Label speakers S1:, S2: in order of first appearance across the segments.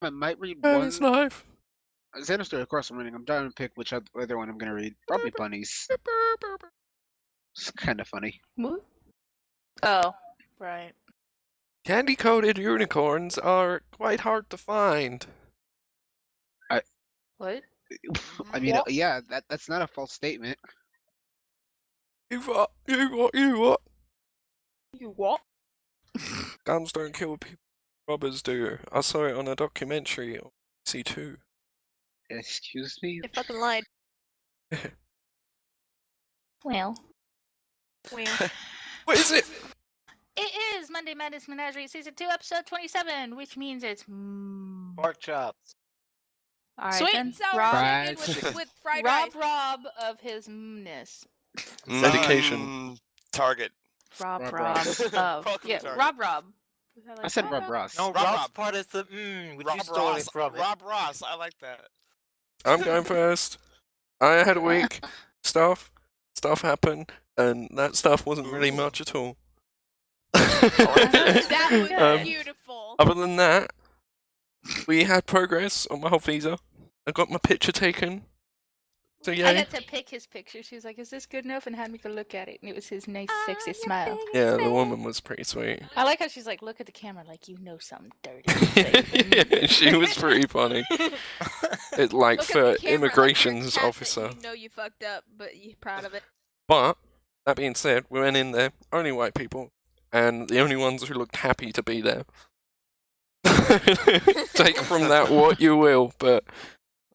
S1: I might read
S2: And his
S1: one.
S2: knife.
S1: Xanaster, of course, I'm reading. I'm trying to pick which other one I'm gonna read. Probably Bunnies. It's kind of funny.
S3: What? Oh, right.
S2: Candy-coated unicorns are quite hard to find.
S3: What?
S1: I mean,
S3: What?
S1: yeah, that's not a false statement.
S2: You what? You what? You what?
S3: You what?
S2: Guns don't kill people. Robbers do. I saw it on a documentary on E27.
S1: Excuse me?
S4: You fucking lied.
S3: Well.
S2: What is it?
S3: It is Monday Madness Menagerie Season 2, Episode 27, which means it's...
S5: Pork chops.
S3: Alright
S4: Sweet
S3: then.
S4: and sour
S1: Fried
S4: chicken with fried
S3: Rob
S4: rice.
S3: of his ness.
S2: Medication.
S6: Target.
S3: Rob
S1: Rob.
S3: of...
S6: Welcome
S3: Yeah,
S6: to
S3: Rob.
S1: I said Rob Ross.
S5: No,
S6: Rob
S5: Rob's
S6: Rob.
S5: part is the which you
S6: Rob
S5: stole
S6: Ross.
S5: it from it.
S6: Rob Ross. I like that.
S2: I'm going first. I had a week. Stuff happened, and that stuff wasn't really much at all.
S4: That was
S2: Um,
S4: beautiful.
S2: Other than that, we had progress on my whole visa. I got my picture taken. So
S3: I
S2: yay.
S3: got to pick his picture. She was like, is this good enough? And had me go look at it. And it was his nice, sexy smile.
S2: Yeah, the woman was pretty sweet.
S3: I like how she's like, look at the camera like you know something dirty.
S2: She was pretty funny. It like
S4: Look at
S2: for
S4: the camera like you're
S2: immigrations
S4: cat that
S2: officer.
S4: You know you fucked up, but you're proud of it.
S2: But that being said, we went in there, only white people, and the only ones who looked happy to be there. Take from that what you will, but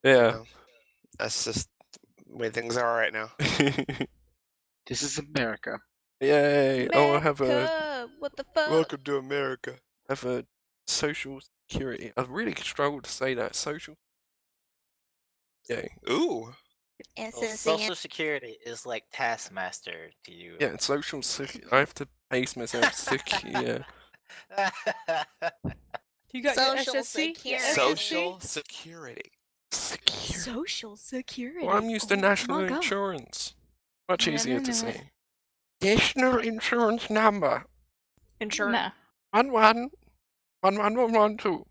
S2: yeah.
S6: No. That's just the way things are right now.
S1: This is America.
S2: Yay! Oh, I have a
S4: America, what the fuck?
S6: Welcome to America.
S2: social security. I really struggled to say that. Social. Yay.
S6: Ooh.
S5: Well,
S4: SSN.
S5: Social Security is like Taskmaster to you.
S2: Yeah, social security. I have to pace myself yeah.
S3: You got
S4: Social
S3: your SSC?
S4: security.
S6: Social security.
S2: Security.
S4: Social security.
S2: Well, I'm used to
S4: Oh
S2: national
S4: my God.
S2: insurance. Much
S3: Never
S2: easier
S3: knew
S2: to
S3: it.
S2: say. National insurance number.
S4: Insurance.
S3: No.
S2: 11
S4: 113.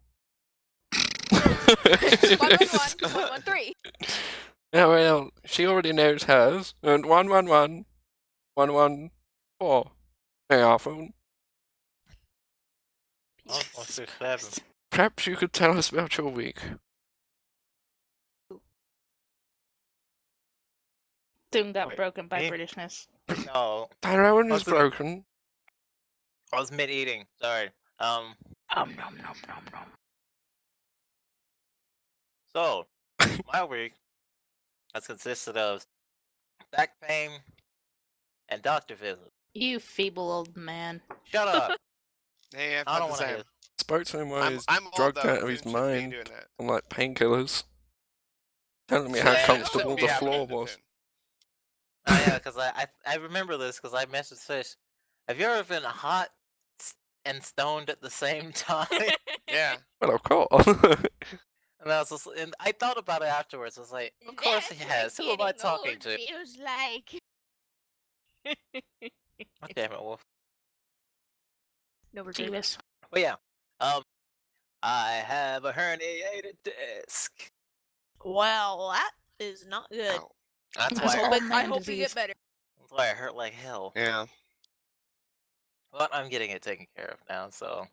S2: Yeah, well, she already knows hers. And 111 114. Hey, iPhone.
S5: Oh, what's your seven?
S2: Perhaps you could tell us about your week.
S3: Doom got
S5: Wait,
S3: broken by
S5: me?
S3: Britishness.
S5: No,
S2: Tyrone is
S5: What's the-
S2: broken.
S5: I was mid-eating. Sorry.
S3: Nom, nom, nom.
S5: So my week has consisted of back pain and doctor visits.
S3: You feeble old man.
S5: Shut up.
S6: Hey,
S5: I don't
S6: want
S5: want
S6: to
S5: to hear.
S2: Spoke to him while he's
S6: I'm old,
S2: drugged
S6: though.
S2: out of
S6: You
S2: his
S6: shouldn't be
S2: mind
S6: doing that.
S2: on like painkillers. Telling me how
S5: Yeah,
S2: comfortable
S6: Shouldn't be
S2: the
S6: happening
S2: floor
S6: to
S2: was.
S6: Finn.
S5: Oh yeah, because I remember this because I messaged Fish. Have you ever been hot and stoned at the same time?
S6: Yeah.
S2: Well, of course.
S5: And I was just, and I thought about it afterwards. I was like, of course he has. Who am I talking to?
S4: Feels like.
S5: Oh, damn it, Wolf.
S4: No, we're good.
S3: Jeebus.
S5: But yeah, I have a herniated disc.
S4: Well, that is not good.
S6: Ow.
S5: That's
S3: That's
S5: why
S3: all
S5: I,
S3: bad.
S4: I
S3: man
S4: hope you
S3: disease.
S4: get better.
S5: that's why I hurt like hell.
S6: Yeah.
S5: But I'm getting it taken care of now, so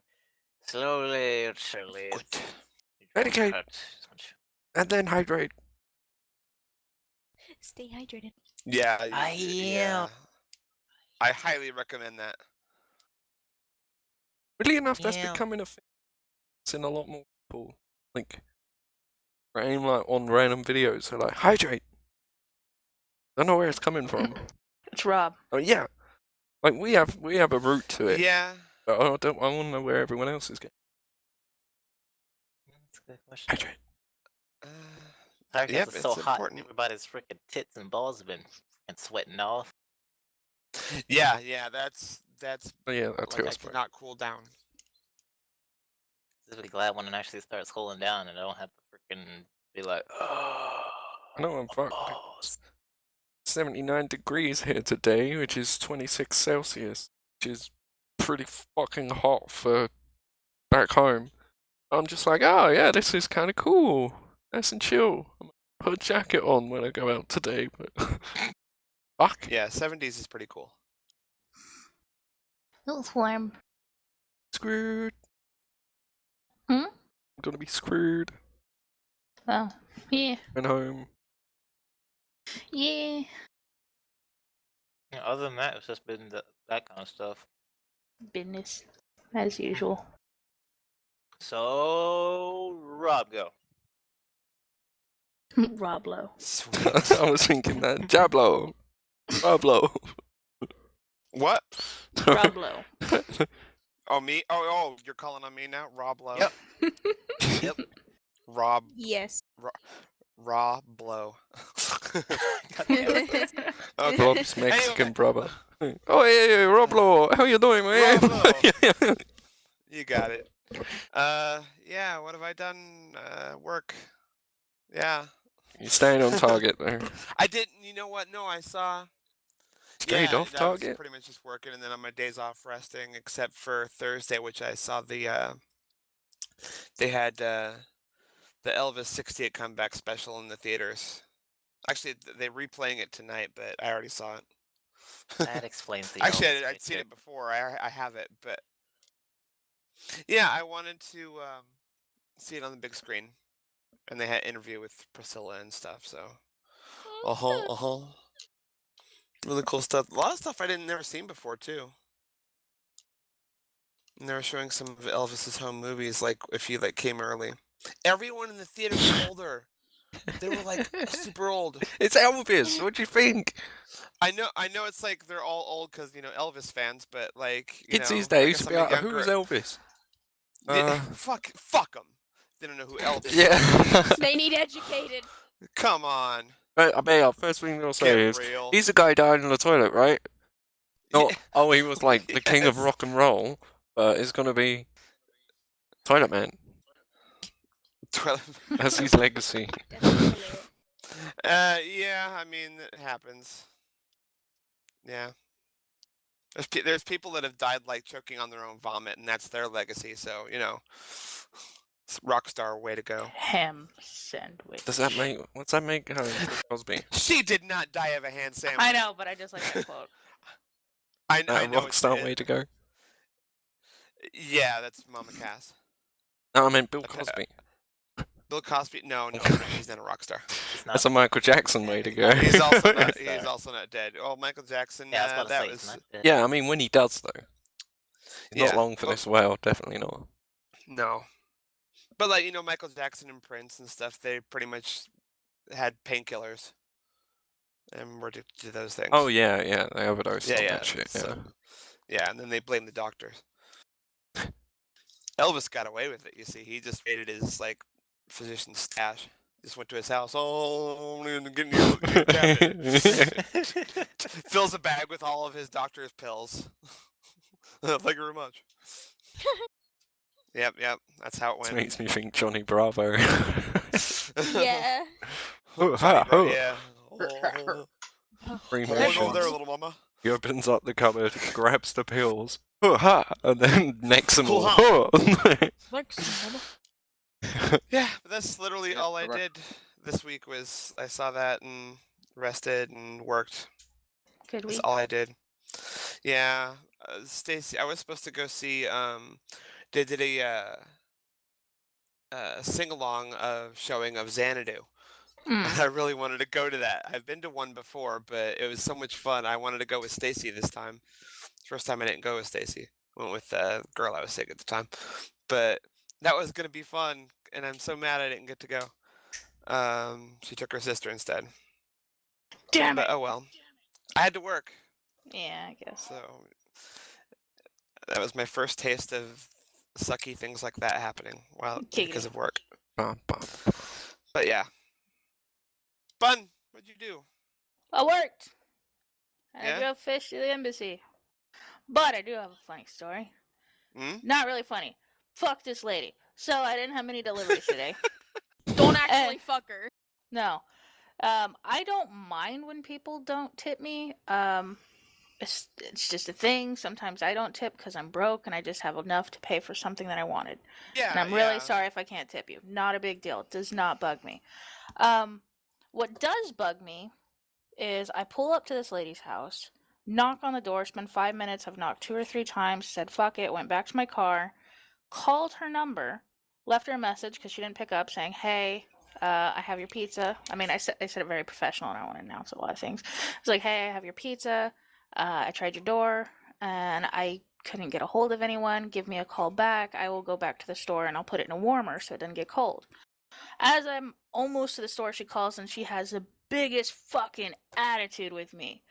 S5: slowly and surely.
S6: Good.
S5: It won't
S2: Medicate.
S5: hurt as much.
S2: And then hydrate.
S4: Stay hydrated.
S6: Yeah.
S5: I
S6: yeah.
S5: am.
S6: I highly recommend that.
S2: Really enough, that's
S5: Yeah.
S2: becoming a thing. It's in a lot more people. Like, like on random videos, they're like, hydrate. I don't know where it's coming from.
S3: It's Rob.
S2: Oh yeah, like we have a route to it.
S6: Yeah.
S2: But I want to know where everyone else is getting.
S5: That's a good question.
S2: Hydrate.
S5: I guess
S6: Yep,
S5: it's so
S6: it's
S5: hot.
S6: important.
S5: Everybody's freaking tits and balls have been freaking sweating off.
S6: Yeah. That's
S2: Oh yeah, that's
S6: like
S2: good.
S6: I cannot cool down.
S5: Just be glad when it actually starts cooling down and I don't have to freaking be like, oh.
S2: I know I'm fucked.
S5: balls."
S2: 79 degrees here today, which is 26 Celsius, which is pretty fucking hot for back home. I'm just like, oh yeah, this is kind of cool. Nice and chill. I'm gonna put a jacket on when I go out today, but fuck.
S6: Yeah, 70s is pretty cool.
S3: A little warm.
S2: Screwed.
S3: Hmm?
S2: I'm gonna be screwed.
S3: Oh, yeah.
S2: Going home.
S3: Yeah.
S5: Yeah, other than that, it's just been that kind of stuff.
S3: Business. As usual.
S5: So, Rob, go.
S3: Rob Lowe.
S6: Sweet.
S2: I was thinking that. Jablo. Pablo.
S6: What?
S3: Rob Lowe.
S6: Oh, me? Oh, you're calling on me now? Rob Lowe?
S5: Yep. Yep.
S6: Rob
S4: Yes.
S6: Blow.
S5: God damn it.
S6: Okay.
S2: Rob's Mexican
S6: Anyway.
S2: brother. Oh, hey, Roblo. How you doing, man?
S6: Roblo. You got it. Yeah, what have I done? Work. Yeah.
S2: You're staying on target there.
S6: I didn't, you know what? No, I saw.
S2: Stayed off
S6: I was
S2: target?
S6: pretty much just working, and then on my days off resting, except for Thursday, which I saw they had the Elvis 68 comeback special in the theaters. Actually, they're replaying it tonight, but I already saw it.
S5: That explains the
S6: Actually,
S5: Elvis
S6: I'd
S5: right
S6: seen
S5: there.
S6: it before. I have it, but yeah, I wanted to see it on the big screen, and they had an interview with Priscilla and stuff. So, really cool stuff. A lot of stuff I didn't never seen before too. And they were showing some of Elvis's home movies, like if he came early. Everyone in the theater was older. They were super old.
S2: It's Elvis. What do you think?
S6: I know. It's like they're all old because Elvis fans, but
S2: Kids these
S6: I
S2: days
S6: guess
S2: be
S6: I'm a
S2: like,
S6: younger.
S2: who's Elvis?
S6: Fuck them. They don't know who Elvis is.
S2: Yeah.
S4: They need educated.
S6: Come on.
S2: I bet first thing they'll say
S6: Get
S2: is,
S6: real.
S2: he's the guy died in the toilet, right? Not,
S6: Yeah.
S2: oh, he was like the king of
S6: Yes.
S2: rock and roll, but it's gonna be Toilet Man. That's his legacy.
S6: Yeah, I mean, it happens. Yeah. There's people that have died choking on their own vomit, and that's their legacy. So it's a rock star way to go.
S3: Ham sandwich.
S2: What's that make Bill Cosby?
S6: She did not die of a hand sandwich.
S3: I know, but I just like that quote.
S6: I
S2: That
S6: know.
S2: rock star way to go.
S6: Yeah, that's Mama Cass.
S2: No, I meant Bill
S6: Okay.
S2: Cosby.
S6: Bill Cosby? No, he's not a rock star.
S5: It's
S2: That's
S5: not.
S2: a Michael Jackson way to go.
S6: He's also not.
S5: Rock
S6: He's
S5: star.
S6: also not dead. Oh, Michael Jackson.
S5: Yeah, I was about to
S6: that
S5: say,
S6: was.
S5: it's not dead.
S2: Yeah, I mean when he does though. He's not
S6: Yeah,
S2: long for
S6: well-
S2: this world, definitely not.
S6: No. But Michael Jackson and Prince and stuff, they pretty much had painkillers and were to do those things.
S2: Oh yeah, they overdosed on
S6: Yeah,
S2: that shit. Yeah.
S6: so- yeah, and then they blamed the doctors. Elvis got away with it. You see, he just raided his physician's stash. Just went to his house. Oh, I'm getting your cabinet. Fills a bag with all of his doctor's pills. Thank you very much. Yep. That's how it
S2: This
S6: went.
S2: makes me think Johnny Bravo.
S4: Yeah.
S2: Oh,
S6: Johnny
S2: ha,
S6: Bravo,
S2: oh.
S6: yeah.
S2: Three
S6: Hold on over there,
S2: motions.
S6: little mama.
S2: He opens up the cupboard, grabs the pills, ha, and then necks them all.
S6: Yeah, but that's literally
S1: Yeah,
S6: all I
S1: correct.
S6: did this week. Was I saw that and rested and worked.
S3: Good
S6: That's
S3: week.
S6: all I did. Yeah, Stacy, I was supposed to go see. They did a sing along showing of Xanadu.
S3: Mm.
S6: I really wanted to go to that. I've been to one before, but it was so much fun. I wanted to go with Stacy this time. First time I didn't go with Stacy. Went with the girl I was sick at the time. But that was gonna be fun, and I'm so mad I didn't get to go. She took her sister instead.
S3: Damn
S6: But
S3: it.
S6: oh well. I had to work,
S3: Yeah, I guess.
S6: so that was my first taste of sucky things like that happening because
S3: Giggity.
S6: of work.
S2: Bah, bah.
S6: But yeah. Fun. What'd you do?
S3: I worked. And
S6: Yeah?
S3: I drove fish to the embassy. But I do have a funny story.
S6: Hmm?
S3: Not really funny. Fuck this lady. So I didn't have many deliveries today.
S4: Don't actually fuck her.
S3: No. I don't mind when people don't tip me. it's just a thing. Sometimes I don't tip because I'm broke and I just have enough to pay for something that I wanted.
S6: Yeah,
S3: And I'm really sorry if I can't tip you. Not a big deal. It does not bug me. What does bug me is I pull up to this lady's house, knock on the door, spend 5 minutes. I've knocked 2 or 3 times, said fuck it, went back to my car, called her number, left her a message because she didn't pick up, saying, "Hey, I have your pizza." I mean, I said it very professional, and I want to announce a lot of things. It's like, "Hey, I have your pizza. I tried your door, and I couldn't get a hold of anyone. Give me a call back. I will go back to the store, and I'll put it in a warmer so it doesn't get cold." As I'm almost to the store, she calls, and she has the biggest fucking attitude with me.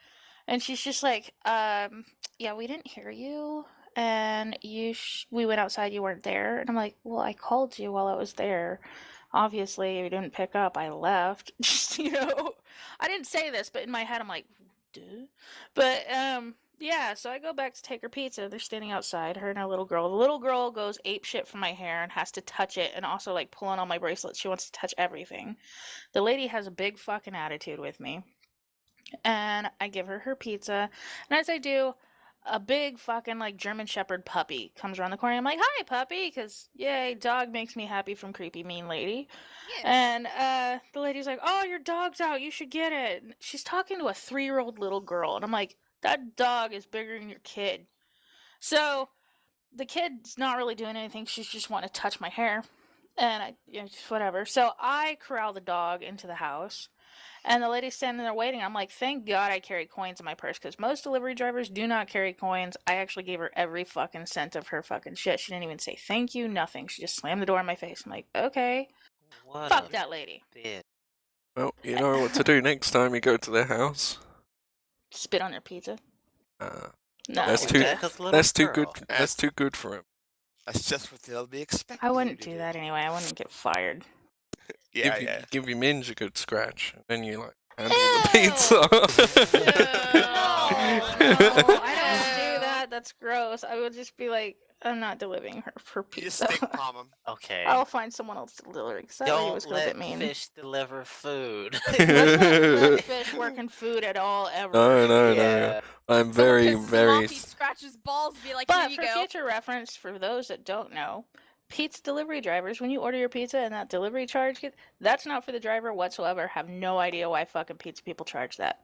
S3: And she's just like, yeah, we didn't hear you, and we went outside, you weren't there. And I'm like, well, I called you while I was there. Obviously, you didn't pick up, I left. Just, I didn't say this, but in my head, I'm like, duh. But, yeah, so I go back to take her pizza. They're standing outside, her and her little girl. The little girl goes ape shit for my hair and has to touch it, and also, like, pulling on my bracelets. She wants to touch everything. The lady has a big fucking attitude with me. And I give her her pizza, and as I do, a big fucking like German Shepherd puppy comes around the corner. I'm like, "Hi, puppy," because yay, dog makes me happy from creepy mean lady.
S4: Yeah.
S3: And the lady's like, "Oh, your dog's out. You should get it." And she's talking to a 3-year-old little girl, and I'm like, "That dog is bigger than your kid." So the kid's not really doing anything. She's just wanting to touch my hair, and just whatever. So I corral the dog into the house. And the lady's standing there waiting. I'm like, thank God I carry coins in my purse, because most delivery drivers do not carry coins. I actually gave her every fucking cent of her fucking shit. She didn't even say thank you, nothing. She just slammed the door in my face. I'm like, okay.
S5: What
S3: Fuck
S5: a
S3: that lady.
S5: bitch.
S2: Well, you know what to do next time you go to their house.
S3: Spit on their pizza.
S2: No,
S3: No.
S2: that's too good. That's too good for him.
S6: That's just what they'll be expecting.
S3: I wouldn't do that anyway. I wouldn't get fired.
S6: Yeah,
S2: Give your minge a good scratch, and then you like handle the pizza.
S3: No, I don't do that. That's gross. I would just be like, I'm not delivering her
S6: You just
S3: pizza.
S6: stick palm 'em.
S5: Okay.
S3: I'll find someone else to deliver it, because that lady was
S5: Don't
S3: a bit
S5: let
S3: mean.
S5: fish deliver food.
S3: Let's not put fish working food at all, ever.
S2: No.
S5: Yeah.
S2: I'm
S4: Someone
S2: very,
S4: pisses him
S2: very.
S4: off, he scratches balls and be like,
S3: But
S4: here you
S3: for
S4: go.
S3: future reference, for those that don't know, pizza delivery drivers, when you order your pizza and that delivery charge, that's not for the driver whatsoever. Have no idea why fucking pizza people charge that.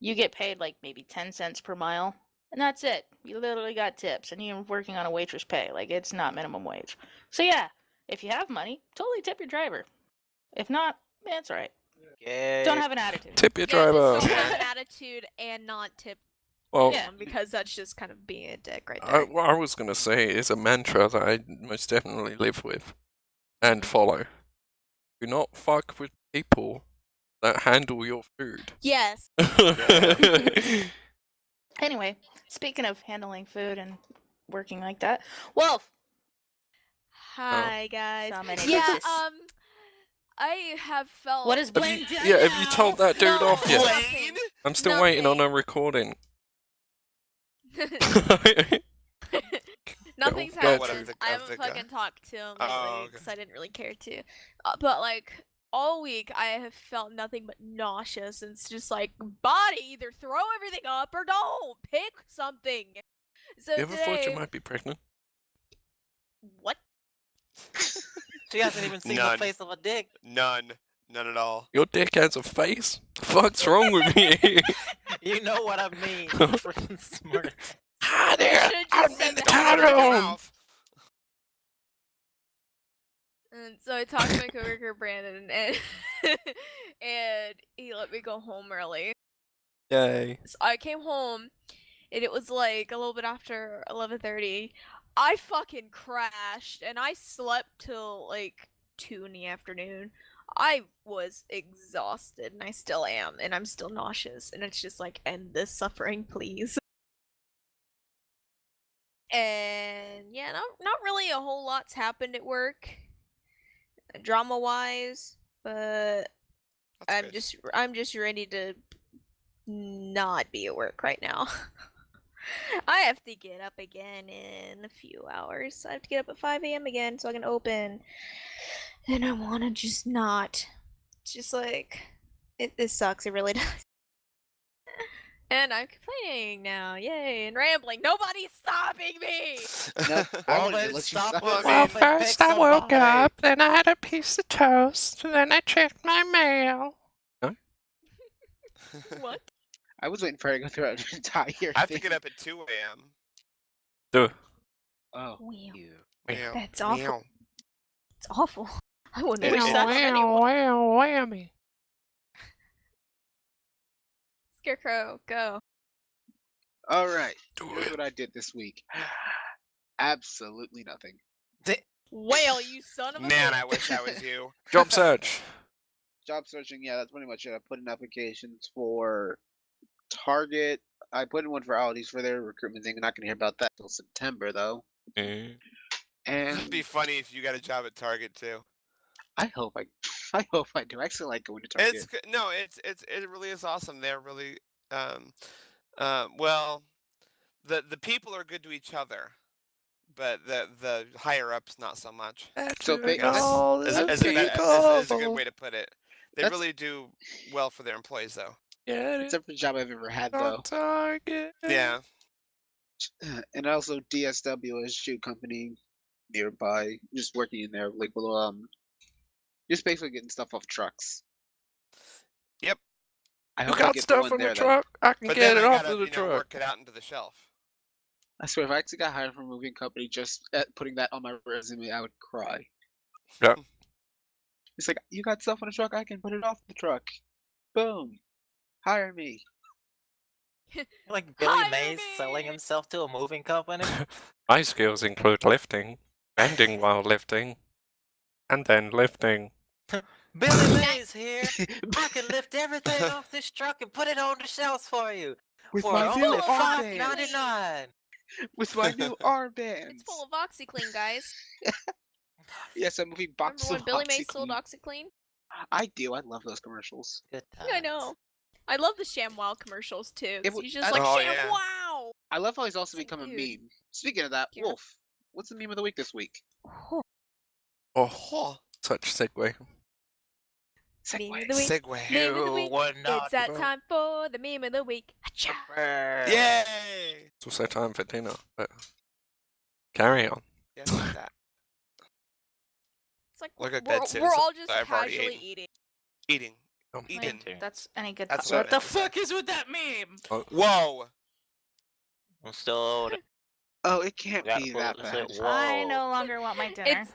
S3: You get paid like maybe 10 cents per mile, and that's it. You literally got tips, and you're working on a waitress pay. Like, it's not minimum wage. So yeah, if you have money, totally tip your driver. If not, it's alright. Don't have an attitude.
S2: Tip your
S4: Yeah,
S2: driver.
S4: just don't have an attitude and not tip
S2: Well,
S4: them, because that's just kind of being a dick right
S2: I,
S4: there.
S2: what I was gonna say is a mantra that I most definitely live with and follow. Do not fuck with people that handle your food.
S4: Yes.
S3: Anyway, speaking of handling food and working like that, Wolf!
S4: Hi, guys.
S3: So many
S4: Yeah,
S3: dishes.
S4: I have felt.
S3: What is
S2: Have
S3: Blaine
S2: you,
S3: done
S2: yeah, have you
S3: now?
S2: told that dude
S4: No,
S2: off yet?
S4: nothing.
S2: I'm still waiting on a recording.
S4: Nothing's
S2: Go
S6: ahead.
S4: happened.
S6: Of
S4: I
S6: the
S4: haven't
S6: guy.
S4: fucking talked to him
S6: Oh,
S4: lately
S6: okay.
S4: because I didn't really care to. But like all week, I have felt nothing but nauseous. And it's just like, body, either throw everything up or don't. Pick something. So
S2: You ever thought you might be pregnant?
S4: What?
S5: She hasn't even seen the
S6: None.
S5: face of a dick.
S6: None at all.
S2: Your dick has a face? The fuck's wrong with me?
S5: You know what I mean. Freaking smart.
S2: Hi
S4: You
S2: there,
S4: should've
S2: I'm
S4: just
S2: in
S4: said
S2: the
S4: that.
S2: chat
S6: Open your
S2: room.
S6: mouth.
S4: And so I talked to my coworker Brandon, and and he let me go home early.
S2: Yay.
S4: So I came home, and it was like a little bit after 11:30. I fucking crashed, and I slept till like 2 in the afternoon. I was exhausted, and I still am, and I'm still nauseous, and it's just like, end this suffering, please. And yeah, not really a whole lot's happened at work, drama-wise, but
S6: That's
S4: I'm just ready to not be at work right now. I have to get up again in a few hours. I have to get up at 5 a.m. again so I can open. And I want to just not. Just like, this sucks. It really does. And I'm complaining now. Yay, and rambling. Nobody's stopping me!
S1: Nope. I
S5: Well,
S1: wanted to
S5: then
S1: let you
S5: stop
S1: stop.
S5: moving.
S2: Well,
S5: Up and pick
S2: first I woke
S5: somebody.
S2: up, then I had a piece of toast, then I checked my mail.
S4: What?
S1: I was waiting for her to go through an entire
S6: I have to
S1: thing.
S6: get up at 2 a.m.
S2: Duh.
S1: Oh.
S4: Wow.
S6: Meow,
S4: That's awful.
S6: meow.
S4: It's awful. I wouldn't
S6: It
S4: wish
S6: is.
S4: that on anyone.
S2: Whammy.
S4: Scarecrow, go.
S1: All right.
S2: Do
S1: Here's
S2: it.
S1: what I did this week. Absolutely nothing.
S4: Whale, you son of a
S6: Man,
S4: bitch.
S6: I wish I was you.
S2: Job search.
S1: Job searching, yeah, that's pretty much it. I put in applications for Target. I put in one for Aldi's for their recruitment thing. I'm not going to hear about that until September, though.
S2: Mm.
S6: It'd be
S1: And
S6: funny if you got a job at Target too.
S1: I hope I hope I do. I actually like going to Target.
S6: It's no, it really is awesome. They're really well, the people are good to each other, but the higher ups not so much.
S1: So
S2: That's
S1: that's
S6: Is a good way to put it. They
S1: That's-
S6: really do well for their employees though.
S2: Get it
S1: It's every job I've ever had,
S2: on
S1: though.
S2: target.
S6: Yeah.
S1: And also DSW, a shoe company nearby. Just working in there, like little just basically getting stuff off trucks.
S6: Yep.
S1: I
S2: You
S1: hope I
S2: got
S1: get
S2: stuff
S1: one
S2: on
S1: there,
S2: the
S1: though.
S2: truck? I can
S6: But
S2: get
S6: then
S2: it
S6: I
S2: off
S6: gotta,
S2: of the truck.
S6: work it out into the shelf.
S1: I swear, if I actually got hired from a moving company just at putting that on my resume, I would cry.
S2: Yeah.
S1: It's like, you got stuff on the truck, I can put it off the truck. Boom. Hire me.
S5: Like Billy
S4: Hire
S5: Mays
S4: me!
S5: selling himself to a moving company.
S2: My skills include lifting, bending while lifting, and then lifting.
S5: Billy Mays here. I can lift everything off this truck and put it on the shelves for you
S1: With
S5: for
S1: my new
S5: only
S1: armband.
S5: $5.99.
S1: With my new armbands.
S4: It's full of OxyClean, guys.
S1: Yes, a movie box
S4: Remember when
S1: of
S4: Billy Mays sold
S1: OxyClean.
S4: OxyClean?
S1: I do. I love those commercials.
S5: Good
S4: Yeah, I know.
S5: times.
S4: I love the ShamWow commercials too.
S1: It
S4: 'Cause
S1: w-
S4: he's just
S1: I-
S4: like,
S6: Oh, yeah.
S4: ShamWow!
S1: I love how he's also
S4: It's like,
S1: become a
S4: dude.
S1: meme. Speaking of that,
S4: Yeah.
S1: Wolf, what's the meme of the week this week?
S2: Oh, such segue.
S4: Meme of
S1: Segway.
S4: the week.
S6: Segway.
S4: Meme of the
S5: You
S4: week.
S5: were not
S4: It's that
S5: wrong.
S4: time for the meme of the week. Achoo!
S6: Yay!
S2: It's also time for dinner, but carry on.
S6: Yes, like that.
S4: It's like
S6: Look at
S4: we're,
S6: that,
S4: we're all
S6: citizen.
S4: just
S6: I've already
S4: casually
S6: eaten.
S4: eating.
S6: Eating.
S2: Um,
S5: Me
S6: Eating.
S5: too.
S3: That's any good.
S6: That's
S3: time.
S6: what
S5: What the
S6: I meant to say.
S5: fuck is with that meme?
S6: Whoa!
S5: I'm still old.
S1: Oh, it can't
S5: Gotta
S1: be
S5: pull
S1: that
S5: it- say,
S1: bad.
S5: whoa.
S3: I no longer want my dinner.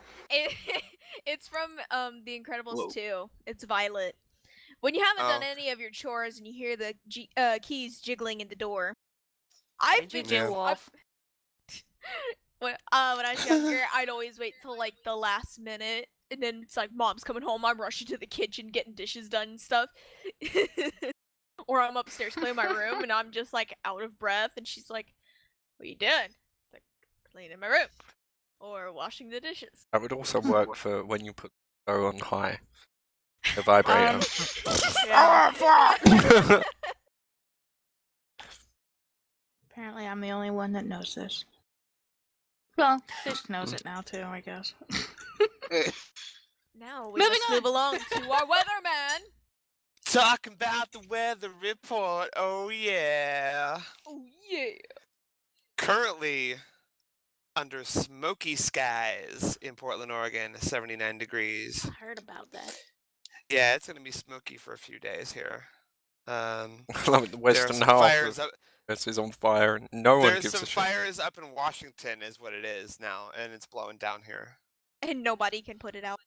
S4: It's from The Incredibles
S1: Whoa.
S4: 2. It's Violet. When you haven't done
S6: Oh.
S4: any of your chores and you hear the keys jiggling in the door. I've
S3: Did you
S4: been
S3: do,
S2: Yeah.
S3: Wolf?
S4: when I was younger, I'd always wait till like the last minute, and then it's like mom's coming home. I'm rushing to the kitchen, getting dishes done and stuff, or I'm upstairs cleaning my room, and I'm just like out of breath, and she's like, "What you doing?" Like cleaning my room, or washing the dishes.
S2: That would also work for when you put the phone on high. The vibrator.
S3: Yeah. Apparently, I'm the only one that knows this. Well, Fish knows it now too, I guess.
S4: Now we
S3: Moving
S4: must move along to our weatherman.
S6: Talking about the weather report. Oh yeah.
S4: Oh yeah.
S6: Currently under smoky skies in Portland, Oregon, 79 degrees.
S3: I heard about that.
S6: Yeah, it's gonna be smoky for a few days here.
S2: I love it, the
S6: There are
S2: western
S6: some
S2: half
S6: fires
S2: of
S6: up.
S2: this is on fire and no one
S6: There's
S2: gives
S6: some
S2: a shit.
S6: fires up in Washington, is what it is now, and it's blowing down here.
S4: And nobody can put it out.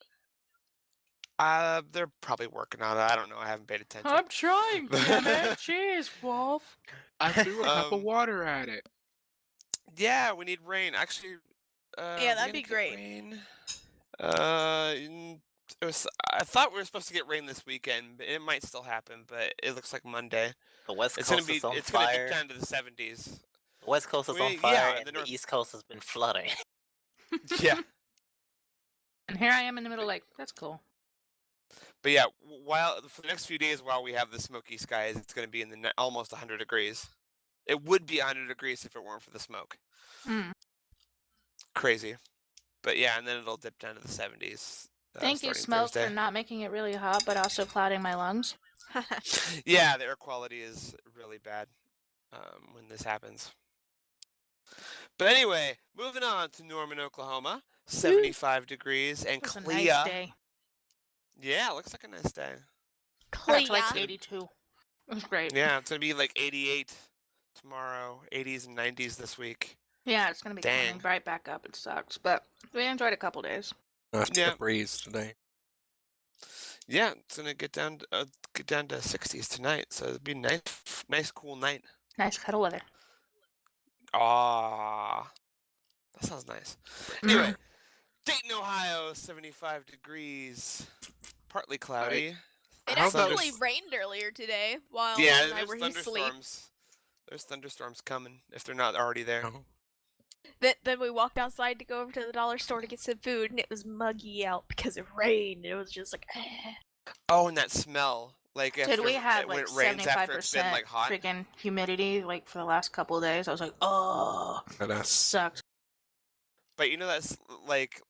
S6: They're probably working on it. I don't know. I haven't paid attention.
S3: trying,
S6: damn it.
S3: Jeez, Wolf.
S1: I threw a cup of
S6: Um,
S1: water at it.
S6: Yeah, we need rain. Actually,
S4: Yeah,
S6: we're
S4: that'd
S6: gonna
S4: be
S6: get
S4: great.
S6: Rain. I thought we were supposed to get rain this weekend, but it might still happen. But it looks like Monday.
S5: The West
S6: It's
S5: Coast
S6: gonna be.
S5: is on
S6: It's gonna
S5: fire.
S6: dip down to the 70s.
S5: The West Coast is on
S6: Yeah,
S5: fire,
S6: the
S5: and the
S6: North-
S5: East Coast has been flooding.
S6: Yeah,
S3: And here I am in the middle, like, that's cool.
S6: but yeah, while for the next few days, while we have the smoky skies, it's gonna be in the almost 100 degrees. It would be 100 degrees if it weren't for the smoke.
S3: Mm.
S6: Crazy, but yeah, and then it'll dip down to the 70s.
S3: Thank you,
S6: starting
S3: smoke,
S6: Thursday.
S3: for not making it really hot, but also clouding my lungs.
S6: Yeah, the air quality is really bad. when this happens. But anyway, moving on to Norman, Oklahoma. 75 degrees and
S3: It's a
S6: clear.
S3: nice day.
S6: Yeah, it looks like a nice day.
S3: Got up to like
S4: Clea.
S3: 82. It was great.
S6: Yeah, it's gonna be like 88 tomorrow, 80s and 90s this week.
S3: Yeah, it's gonna be
S6: Dang.
S3: coming right back up. It sucks, but we enjoyed a couple days.
S2: Nice
S6: Yeah.
S2: to breeze today.
S6: Yeah, it's gonna get down to 60s tonight, so it'll be nice cool night.
S3: Nice cuddle weather.
S6: Ah, that sounds nice. Anyway, Dayton, Ohio, 75 degrees, partly cloudy.
S4: It
S6: How's that?
S4: actually rained earlier today while
S6: Yeah,
S4: I
S6: there's
S4: were asleep.
S6: thunderstorms. There's thunderstorms coming if they're not already there.
S2: Oh.
S4: Then we walked outside to go over to the dollar store to get some food, and it was muggy out because it rained. It was just like,
S6: Oh, and that smell, like
S3: Dude,
S6: after,
S3: we had
S6: when
S3: like
S6: it rains after it's been
S3: 75%
S6: like hot.
S3: freaking humidity like for the last couple of days. I was like, oh,
S2: And that's
S3: sucks.
S6: But you know that's like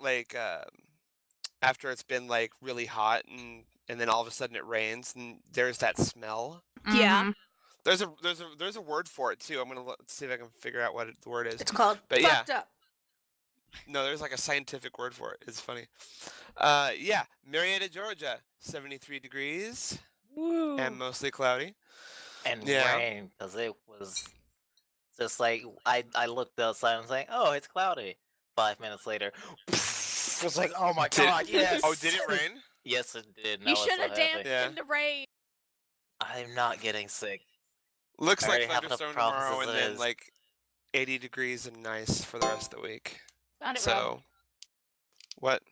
S6: after it's been like really hot and then all of a sudden it rains and there's that smell.
S4: Yeah.
S3: Mhm.
S6: There's a word for it too. I'm gonna see if I can figure out what the word is.
S3: It's called
S6: But yeah.
S3: fucked up.
S6: No, there's like a scientific word for it. It's funny. Yeah, Marietta, Georgia, 73 degrees
S4: woo.
S6: and mostly cloudy.
S5: And
S6: Yeah.
S5: rain, because it was just like I looked outside and was like, oh, it's cloudy. 5 minutes later, it was like, oh my
S6: Did-
S5: god, yes.
S6: Oh, did it rain?
S5: Yes, it did. and I
S4: You
S5: was
S4: should
S5: so
S4: have
S5: happy.
S4: danced
S6: Yeah.
S4: in the rain.
S5: I'm not getting sick.
S6: Looks
S5: I
S6: like
S5: already have enough
S6: thunderstorm
S5: problems
S6: tomorrow
S5: as
S6: and
S5: it
S6: then
S5: is.
S6: like 80 degrees and nice for the rest of the week.
S3: Found it, Rob.
S6: So, what?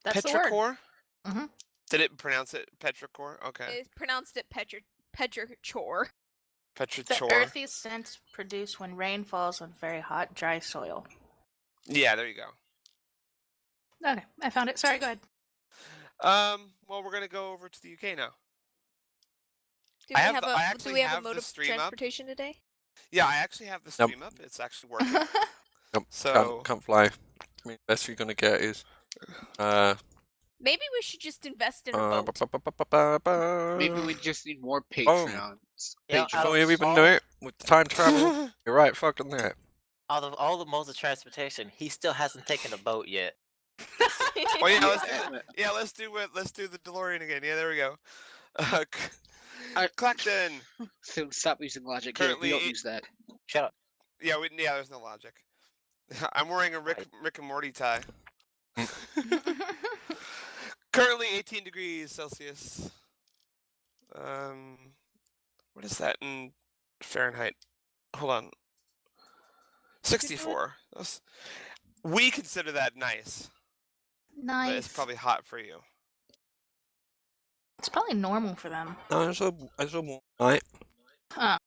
S3: That's the word.
S6: Petrichor?
S3: Mhm.
S6: Did it pronounce it Petrichor? Okay.
S4: They pronounced it Petrichor.
S3: The
S6: Petrichor.
S3: earthy scent produced when rain falls on very hot, dry soil.
S6: Yeah, there you go.
S3: Okay, I found it. Sorry, go ahead.
S6: Well, we're gonna go over to the UK now.
S4: Do
S6: I
S4: we
S6: have
S4: have
S6: the- I
S4: a
S6: actually
S4: do we have
S6: have
S4: a
S6: the
S4: mode of
S6: stream up.
S4: transportation today?
S6: Yeah, I actually have the
S2: Nope.
S6: stream up. It's actually working.
S2: Nope,
S6: So
S2: can't fly. I mean, best you're gonna get is
S4: Maybe we should just invest in a boat.
S1: Maybe we just need more Patreons.
S5: Yeah,
S1: Patreons.
S5: out
S2: Before you even
S5: all-
S2: do it with time travel, you're right, fucking there.
S5: Out of all the modes of transportation, he still hasn't taken a boat yet.
S6: Oh yeah, let's do the DeLorean again. Yeah, there we go. Clacton.
S1: So stop using logic. Yeah, we
S6: Currently
S1: don't
S6: eight-
S1: use that.
S5: Shut up.
S6: Yeah, there's no logic. I'm wearing a Rick and Morty tie. Currently 18 degrees Celsius. What is that in Fahrenheit? Hold on. 64. We consider that nice, but
S3: Nice.
S6: it's probably hot for you.
S3: It's probably normal for them.
S2: No, it's a warm night.
S3: Huh.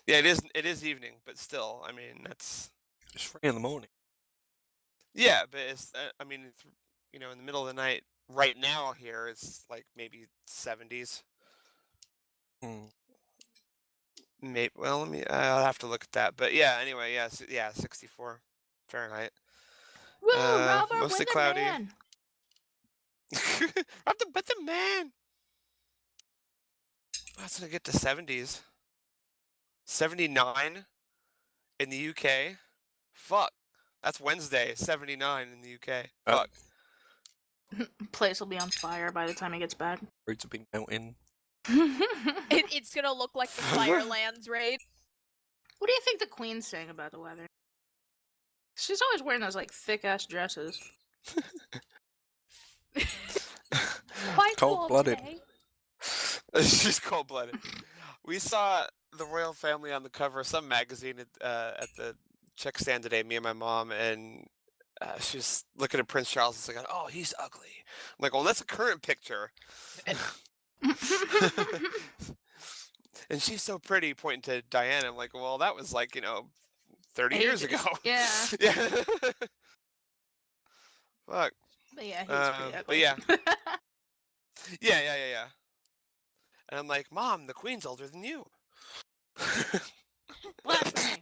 S6: Yeah, it is evening, but still, I mean, that's
S2: It's 3 in the morning.
S6: yeah, but it's I mean, it's, in the middle of the night. Right now here it's like maybe 70s.
S2: Hmm.
S6: Maybe. Well, I'll have to look at that. But yeah, anyway, yeah, 64 Fahrenheit.
S3: Woo, Robert,
S6: mostly
S3: we're the
S6: cloudy.
S3: man.
S6: But the man. That's gonna get to 70s. 79 in the UK. Fuck. That's Wednesday. 79 in the UK. Fuck.
S3: Place will be on fire by the time he gets back.
S2: Roads have been melting.
S4: It's gonna look like the Firelands raid.
S3: What do you think the Queen's saying about the weather? She's always wearing those like thick ass dresses.
S4: Quite
S2: Cold-blooded.
S4: today.
S6: She's cold-blooded. We saw the royal family on the cover of some magazine at the check stand today, me and my mom, and she was looking at Prince Charles and saying, "Oh, he's ugly." I'm like, "Well, that's a current picture." And she's so pretty, pointing to Diana. I'm like, "Well, that was like 30 years ago."
S3: Yeah.
S6: Yeah. Fuck.
S3: But yeah, he was pretty
S6: But
S3: ugly.
S6: yeah. Yeah. And I'm like, "Mom, the Queen's older than you."
S3: Blasphemy.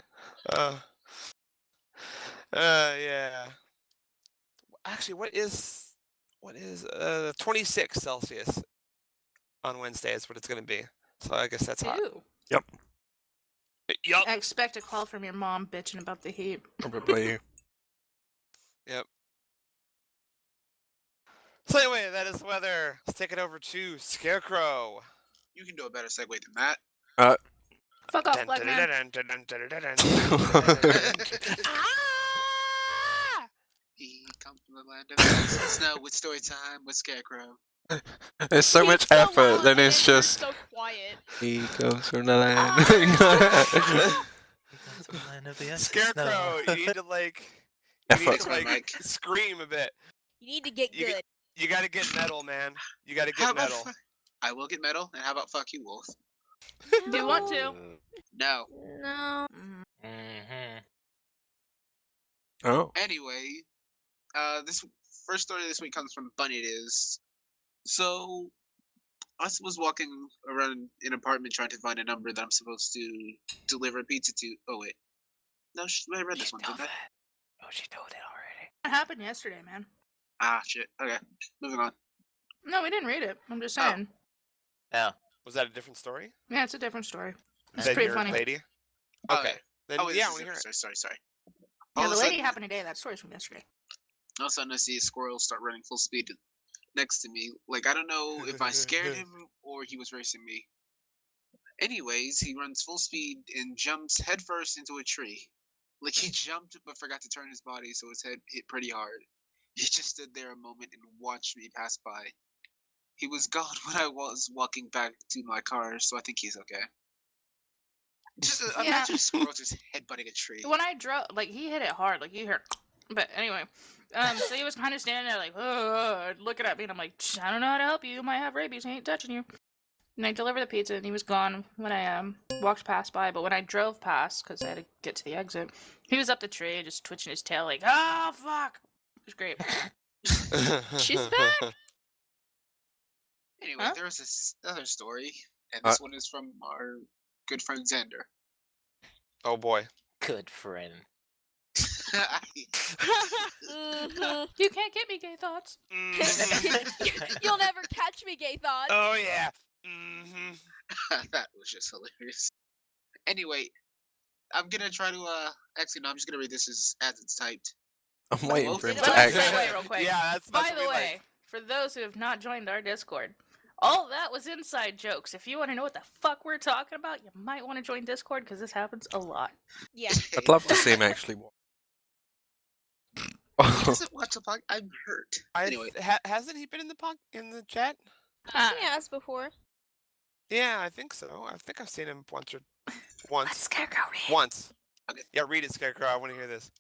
S6: Yeah. Actually, what is 26 Celsius on Wednesday is what it's going to be. So I guess that's hot.
S3: Ew.
S2: Yep.
S6: Yup.
S3: I expect a call from your mom bitching about the heat.
S2: Probably.
S6: Yep. So anyway, that is weather. Let's take it over to Scarecrow.
S1: You can do a better segue than that.
S3: Fuck off, black man.
S1: He comes from the land of ice and snow with story time with Scarecrow.
S2: There's so
S4: He's
S2: much
S4: so
S2: effort,
S4: loud
S2: then
S4: and
S2: it's
S4: you're
S2: just
S4: so quiet.
S2: he comes from the land.
S5: That's the land of the ice and
S6: Scarecrow,
S5: snow.
S6: you need to like,
S2: Effort.
S6: scream a bit.
S4: You need to get
S6: You
S4: good.
S6: You gotta get metal, man. You gotta
S1: How
S6: get
S1: about
S6: metal.
S1: I will get metal, and how about fuck you, Wolf?
S3: Do you want to?
S1: No.
S4: No.
S5: Mm-hmm.
S2: Oh.
S1: Anyway, this first story this week comes from Bunny It Is. So, I was walking around an apartment trying to find a number that I'm supposed to deliver a pizza to. Oh wait, no, I read this one, didn't I?
S5: Oh, she told it already.
S3: It happened yesterday, man.
S1: Ah, shit. Okay, moving on.
S3: No, we didn't read it. I'm just
S1: Oh.
S3: saying.
S5: Yeah.
S6: Was that a different story?
S3: Yeah, it's a different story. It's
S6: Than
S3: pretty
S6: your
S3: funny.
S6: lady?
S1: Oh,
S6: Okay.
S1: yeah.
S6: Then
S1: Oh, wait,
S6: yeah, I
S1: this
S6: want to hear
S1: is
S6: it.
S1: sorry.
S3: Yeah,
S1: All
S3: the
S1: of a
S3: lady
S1: sudden-
S3: happened today. That story's from yesterday.
S1: All of a sudden, I see a squirrel start running full speed next to me. Like, I don't know if I scared him or he was racing me. Anyways, he runs full speed and jumps headfirst into a tree. Like, he jumped but forgot to turn his body, so his head hit pretty hard. He just stood there a moment and watched me pass by. He was gone when I was walking back to my car, so I think he's okay. Just
S3: Yeah.
S1: imagine a squirrel just headbutting a tree.
S3: When I drove, like, he hit it hard. Like, you heard. But anyway, so he was kind of standing there, like, looking at me, and I'm like, I don't know how to help you. You might have rabies. I ain't touching you. And I delivered the pizza, and he was gone when I walked past by. But when I drove past, because I had to get to the exit, he was up the tree, just twitching his tail, like, oh, fuck. It was great.
S4: She's back.
S1: Anyway,
S3: Huh?
S1: there was this other story, and this one is from our good friend Xander.
S6: Oh boy.
S5: Good friend.
S4: Mhm.
S3: You can't get me, gay thoughts.
S4: You'll never catch me, gay thought.
S6: Oh yeah. Mm-hmm.
S1: That was just hilarious. Anyway, I'm gonna try to actually no, I'm just gonna read this as it's typed.
S2: I'm waiting
S1: Well,
S2: for him
S1: let
S2: to
S1: me
S3: Let's
S2: act.
S3: segue real quick.
S6: Yeah, that's
S3: By
S6: what
S3: the
S6: we
S3: way,
S6: like.
S3: for those who have not joined our Discord, all that was inside jokes. If you want to know what the fuck we're talking about, you might want to join Discord because this happens a lot.
S4: Yeah.
S2: I'd love to see him actually watch.
S1: He doesn't watch the podcast. I'm hurt. Anyway,
S6: Hasn't he been in the chat?
S4: He has before.
S6: Yeah, I think so. I think I've seen him once.
S3: Scarecrow read?
S6: Once.
S1: Okay.
S6: Yeah, read it, Scarecrow. I want to hear this.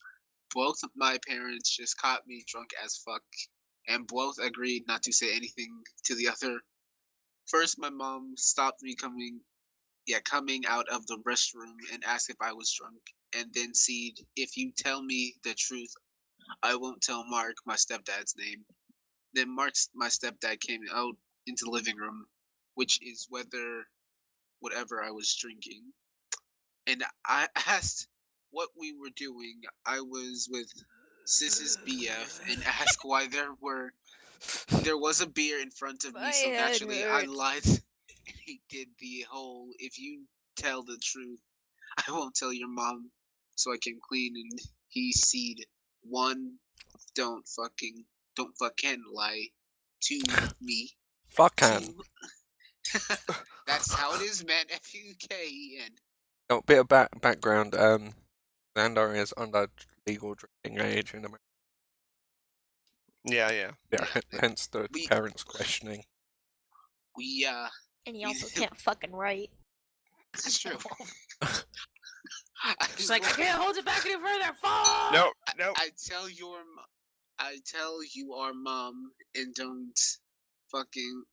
S1: both of my parents just caught me drunk as fuck, and both agreed not to say anything to the other. First, my mom stopped me coming out of the restroom and asked if I was drunk, and then said, "If you tell me the truth, I won't tell Mark, my stepdad's name." Then my stepdad came out into the living room, which is whatever I was drinking. And I asked what we were doing. I was with Sis's BF and asked why there was a beer in front of me, so
S4: My head
S1: naturally I
S4: hurts.
S1: lied. And he did the whole, "If you tell the truth, I won't tell your mom." So I came clean, and he said, "One, don't fucking lie to me.
S2: Fuck can.
S1: Two, that's how it is, man. FUKEN.
S2: Oh, bit of background. Xandar is under legal drinking age in America.
S6: Yeah, yeah.
S2: Yeah, hence the
S1: We-
S2: parents questioning.
S1: We
S4: And he also can't fucking write.
S1: this is true.
S3: She's like, I can't hold it back any further. Fuck!
S6: No, no.
S1: I tell you our mom, and don't fucking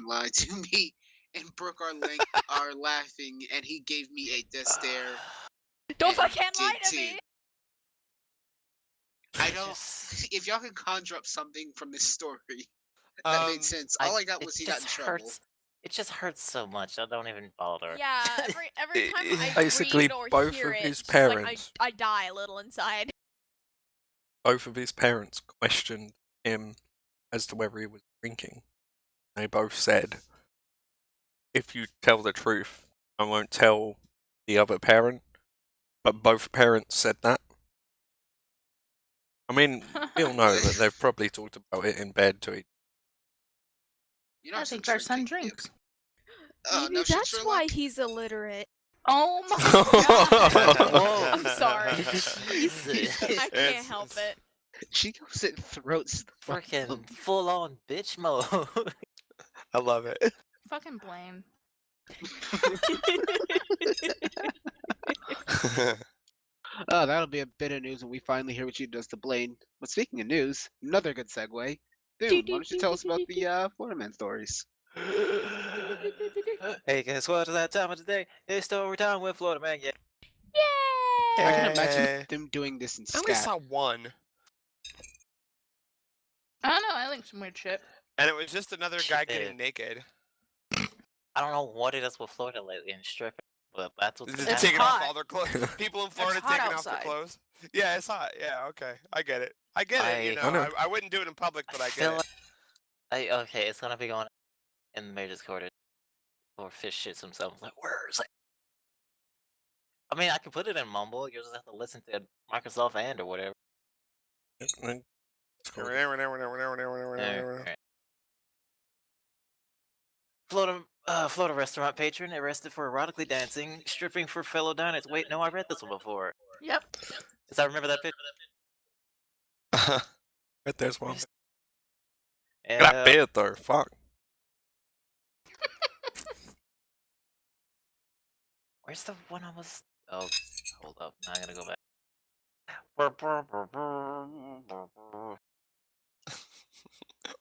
S1: lie to me. And Brooke are laughing, and he gave me a death stare.
S4: Don't
S1: and
S4: fucking
S1: did
S4: lie to
S1: too.
S4: me.
S1: I don't. If y'all can conjure up something from this story that made sense. All I got was he got in trouble.
S5: It just hurts so much. I don't even bother.
S4: Yeah, every time I
S2: Basically,
S4: read or
S2: both
S4: hear
S2: of
S4: it,
S2: his
S4: it's just like
S2: parents.
S4: I die a little inside.
S2: Both of his parents questioned him as to whether he was drinking. They both said, "If you tell the truth, I won't tell the other parent, but both parents said that. I mean, we all know that they've probably talked about it in bed to each.
S1: You know,
S3: I
S1: I'm still
S3: think our son
S1: drinking.
S3: drinks.
S1: Oh,
S4: Maybe
S1: no shit,
S4: that's why
S1: Sherlock.
S4: he's illiterate.
S3: Oh my god!
S5: Whoa.
S4: I'm sorry.
S5: Jesus.
S4: I can't help it.
S7: She goes and throats the
S5: Freaking full on bitch mode.
S6: I love it.
S3: Fucking Blaine.
S7: Oh, that'll be a bit of news when we finally hear what she does to Blaine. But speaking of news, another good segue. Doom, why don't you tell us about the Florida Man stories?
S5: Hey, guess what? It's that time of the day. It's story time with Florida Man. Yeah.
S4: Yay!
S7: I can imagine
S6: Hey.
S7: them doing this in
S6: I only
S7: scat.
S6: saw one,
S3: I don't know. I think some weird shit.
S6: and it was just another guy
S5: Shit.
S6: getting naked.
S5: I don't know what it is with Florida lately and stripping, but that's what's
S6: They're
S5: happening.
S6: taking off
S3: hot.
S6: all their clothes. People in Florida
S3: hot
S6: taking off their
S3: outside.
S6: clothes. Yeah, it's hot. Yeah, okay. I get it. I get it. You
S5: I
S6: know,
S2: know.
S6: I wouldn't do it in public, but I
S5: feel
S6: get it.
S5: like okay, it's gonna be going in the majors quarter or fish shits themselves. Like, where's it? I mean, I can put it in mumble. You just have to listen to Microsoft and or whatever.
S2: It's cool.
S5: Alright. Florida restaurant patron arrested for erotically dancing, stripping for fellow diners. Wait, no, I read this one before.
S3: Yep.
S5: Because I remember that picture.
S2: But there's one.
S5: And,
S2: Got bed though. Fuck.
S5: where's the one I was? Oh, hold up. Now I'm gonna go back.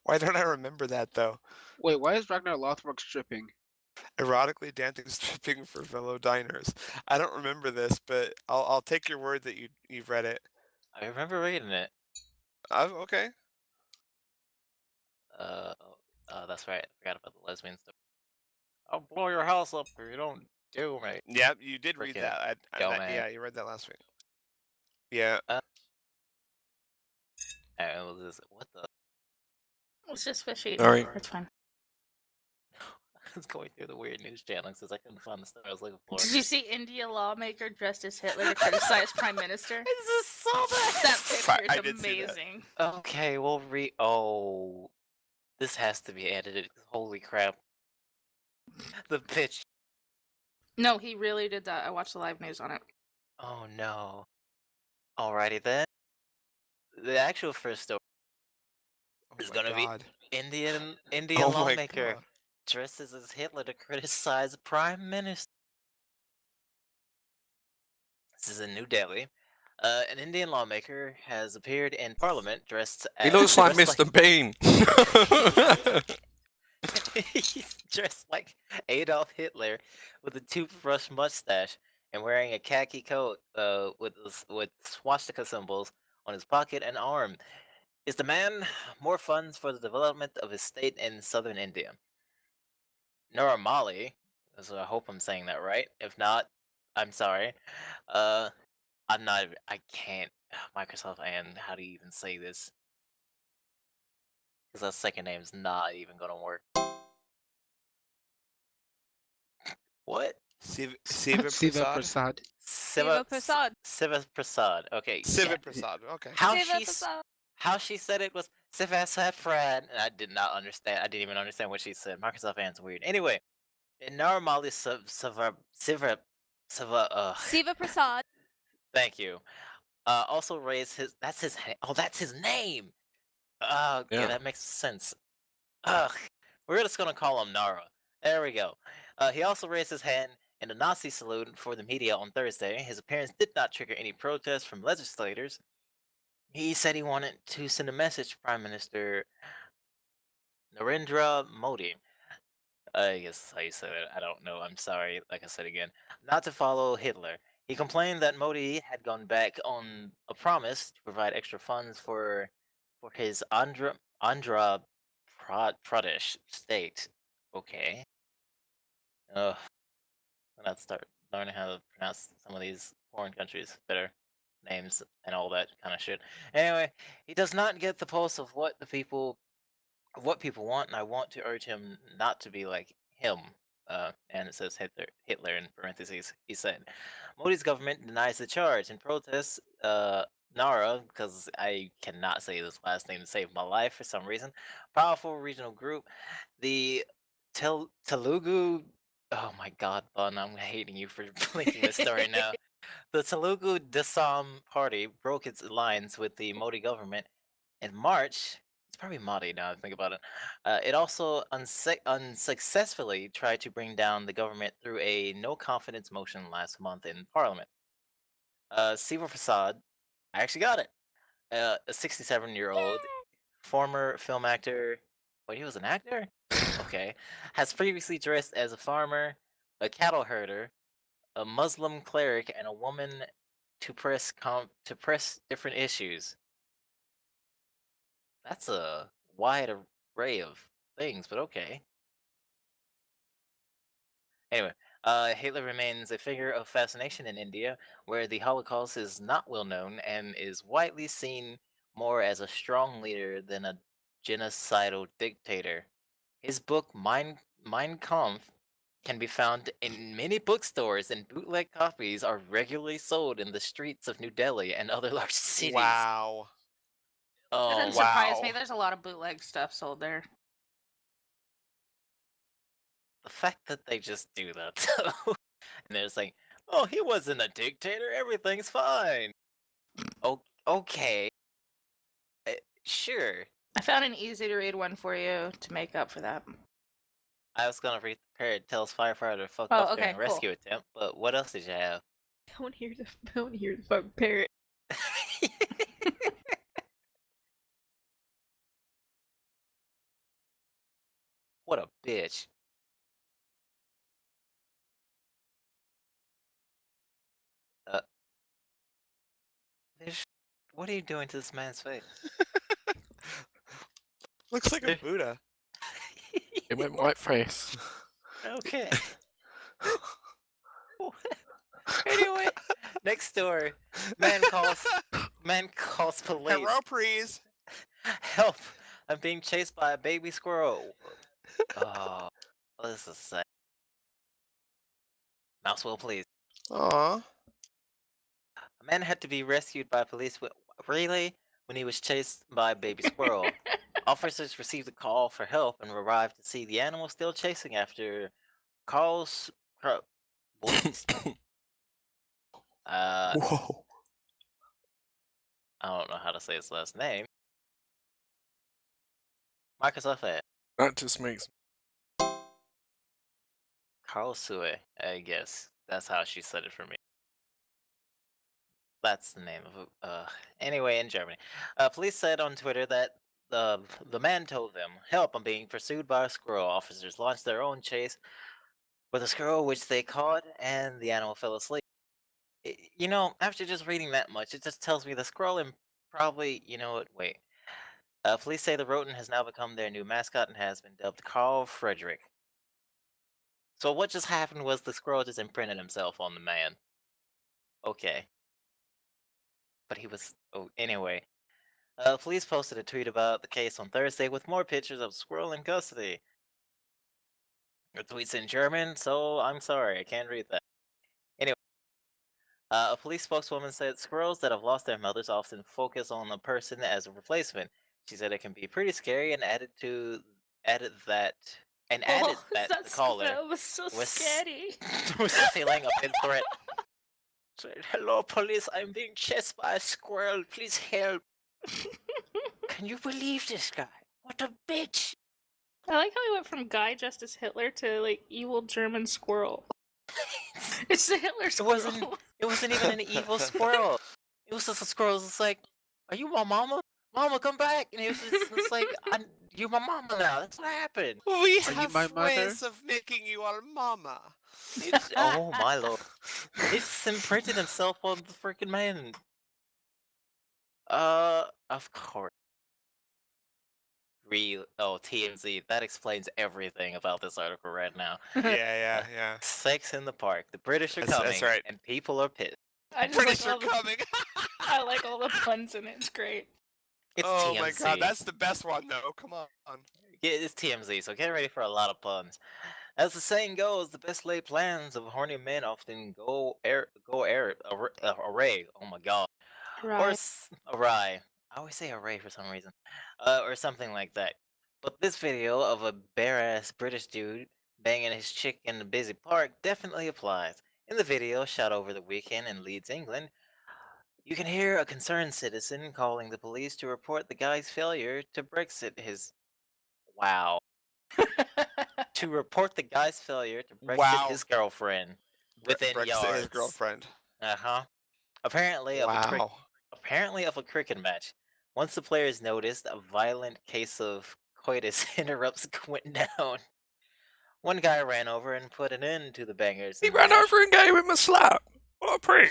S6: Why don't I remember that though?
S7: Wait, why is Ragnar Lothbrok stripping?
S6: Erotically dancing, stripping for fellow diners. I don't remember this, but I'll take your word that you've read it.
S5: I remember reading it.
S6: Okay.
S5: That's right. I forgot about the lesbian stuff. I'll blow your house up if you don't do me.
S6: Yeah, you did read
S5: Frickin'
S6: that. Yeah, you read that last week. Yeah.
S5: And it was just, what the?
S3: It's just fishy.
S2: Sorry.
S3: It's fine.
S5: I was going through the weird news channels because I couldn't find the story I was looking for.
S3: Did you see India lawmaker dressed as Hitler to criticize Prime Minister?
S5: I just saw that.
S3: That
S6: I
S3: picture is
S6: did see that.
S3: amazing.
S5: Okay, we'll Oh, this has to be edited. Holy crap! The bitch.
S3: No, he really did that. I watched the live news on it.
S5: Oh no. Alrighty then. The actual first story
S6: Oh
S5: is
S6: my
S5: gonna
S6: God.
S5: be Indian
S6: Oh my
S5: lawmaker
S6: God.
S5: dresses as Hitler to criticize Prime Minister. This is in New Delhi. An Indian lawmaker has appeared in Parliament dressed as.
S2: He looks like
S5: dressed
S2: Mr. Bean.
S5: He's dressed like Adolf Hitler with a toothbrush mustache and wearing a khaki coat with swastika symbols on his pocket and arm. Is the man more funds for the development of his state in southern India? Nora Mali, so I hope I'm saying that right. If not, I'm sorry. I'm not. I can't. Microsoft and how do you even say this? Because that second name's not even gonna work. What?
S6: Siva
S7: Siva
S6: Prasad?
S7: Prasad.
S4: Siva Prasad.
S5: Siva Prasad. Okay.
S6: Siva
S5: yeah.
S6: Prasad. Okay.
S5: How she said it was Siva Saffron, and I did not understand. I didn't even understand what she said. Microsoft fans weird. Anyway, normally Siva
S4: Prasad.
S5: Thank you. Also raised his. That's his. Oh, that's his name. Okay,
S2: Yeah.
S5: that makes sense. Ugh. We're just gonna call him Nara. There we go. He also raised his hand in a Nazi salute for the media on Thursday. His appearance did not trigger any protests from legislators. He said he wanted to send a message to Prime Minister Narendra Modi. I guess that's how you said it. I don't know. I'm sorry. Like I said again, not to follow Hitler. He complained that Modi had gone back on a promise to provide extra funds for his Andhra Pradesh state. Okay. Ugh. I'm gonna have to start learning how to pronounce some of these foreign countries better. Names and all that kind of shit. Anyway, he does not get the pulse of what people want, and I want to urge him not to be like him. and it says Hitler in parentheses. He said, Modi's government denies the charge in protest. Nara, because I cannot say this last name to save my life for some reason. Powerful regional group, the Telugu. Oh my God, Bun, I'm hating you for linking this story now. The Telugu Desam Party broke its alliance with the Modi government in March. It's probably Modi now I think about it. It also unsuccessfully tried to bring down the government through a no confidence motion last month in Parliament. Siva Prasad, I actually got it. A 67-year-old former film actor. Wait, he was an actor? Okay. Has previously dressed as a farmer, a cattle herder, a Muslim cleric, and a woman to press different issues. That's a wide array of things, but okay. Anyway, Hitler remains a figure of fascination in India, where the Holocaust is not well known and is widely seen more as a strong leader than a genocidal dictator. His book Mein Kampf can be found in many bookstores, and bootleg copies are regularly sold in the streets of New Delhi and other large cities.
S6: Wow.
S3: That
S5: Oh,
S3: doesn't surprise me.
S6: Wow.
S3: There's a lot of bootleg stuff sold there.
S5: the fact that they just do that, though. And they're just like, oh, he wasn't a dictator, everything's fine. Oh, okay. Sure.
S3: I found an easy to read one for you to make up for that.
S5: I was gonna read the parrot tells firefighter fuck
S3: Oh,
S5: off
S3: okay,
S5: during
S3: cool.
S5: rescue attempt, but what else did you have?
S4: Don't hear the fucking parrot.
S5: What a bitch. What are you doing to this man's face?
S6: Looks like a Buddha.
S2: It went white face.
S5: Okay. Anyway, next story. Man calls police.
S6: Hello, please.
S5: Help! I'm being chased by a baby squirrel. Oh, this is sad. Mousewell, please.
S6: Aw.
S5: A man had to be rescued by police really when he was chased by a baby squirrel. Officers received a call for help and arrived to see the animal still chasing after Carl's boys.
S2: Whoa.
S5: I don't know how to say his last name. Microsoft Edge.
S2: That just makes
S5: Karlsruhe, I guess. That's how she said it for me. That's the name of it. Anyway, in Germany. Police said on Twitter that the man told them, help, I'm being pursued by a squirrel. Officers launched their own chase with a squirrel, which they caught, and the animal fell asleep. You know, after just reading that much, it just tells me the squirrel and probably, you know what, wait. Police say the rodent has now become their new mascot and has been dubbed Carl Frederick. So what just happened was the squirrel just imprinted himself on the man. Okay. But he was... Oh, anyway. Police posted a tweet about the case on Thursday with more pictures of squirrel in custody. The tweet's in German, so I'm sorry, I can't read that. Anyway. A police spokeswoman said squirrels that have lost their mothers often focus on the person as a replacement. She said it can be pretty scary and added that the caller
S3: That was so scary.
S5: was feeling a bit threat. Said, hello, police. I'm being chased by a squirrel. Please help. Can you believe this guy? What a bitch.
S3: I like how he went from guy dressed as Hitler to like evil German squirrel. It's the Hitler squirrel.
S5: It wasn't even an evil squirrel. It was just a squirrel. It's like, are you my mama? Mama, come back! And it was just like, you're my mama now. That's what happened.
S6: We
S7: Are you
S6: have
S7: my mother?
S6: ways of making you our mama.
S5: Oh my lord. It's imprinted himself on the freaking man. Of course. TMZ. That explains everything about this article right now.
S6: Yeah.
S5: Sex in the park. The British are
S6: That's
S5: coming,
S6: right.
S5: and people are pissed.
S3: I just
S6: British
S3: like
S6: are
S3: all the,
S6: coming.
S3: I like all the puns in it. It's great.
S5: It's
S6: Oh
S5: TMZ.
S6: my god, that's the best one though. Come on.
S5: Yeah, it's TMZ, so get ready for a lot of puns. As the saying goes, the best laid plans of horny men often array. Oh my god. Or
S3: Right.
S5: awry. I always say array for some reason. Or something like that. But this video of a bare-ass British dude banging his chick in a busy park definitely applies. In the video, shot over the weekend in Leeds, England, you can hear a concerned citizen calling the police to report the guy's failure to Brexit his... Wow. To report the guy's failure to Brexit
S6: Wow.
S5: his girlfriend within
S6: Brexit
S5: yards.
S6: his girlfriend.
S5: Uh-huh. Apparently of a cricket match. Once the players noticed a violent case of coitus interrupts went down, one guy ran over and put an end to the bangers.
S2: He ran over and gave him a slap. What a prick.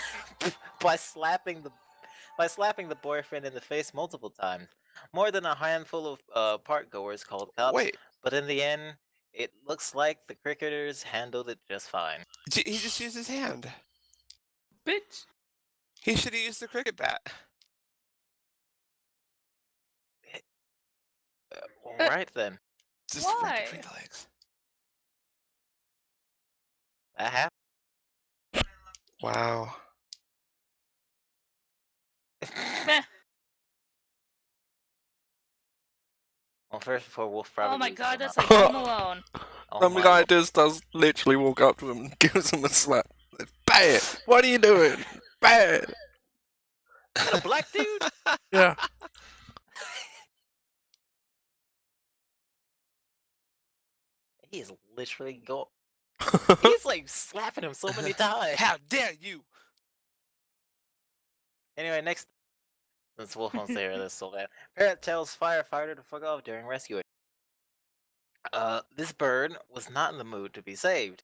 S5: by slapping the boyfriend in the face multiple times. More than a handful of park goers called cops.
S6: Wait,
S5: But in the end, it looks like the cricketers handled it just fine.
S6: he just used his hand.
S3: Bitch.
S6: He should have used the cricket bat.
S5: Alright then.
S6: Just
S4: Why?
S6: right between the legs.
S5: That happened.
S6: Wow.
S3: Meh.
S5: Well, first before Wolf probably.
S3: Oh my god,
S5: came
S3: that's
S5: out.
S3: like Home Alone.
S5: Oh
S2: Some
S5: my
S2: guy
S5: lord.
S2: just does literally walk up to him and gives him a slap. Bad. What are you doing? Bad.
S5: A black dude?
S2: Yeah.
S5: He is literally he's like slapping him so many times.
S6: How dare you?
S5: Anyway, next. Since Wolf won't say this so bad. Parrot tells firefighter to fuck off during rescuing. This bird was not in the mood to be saved.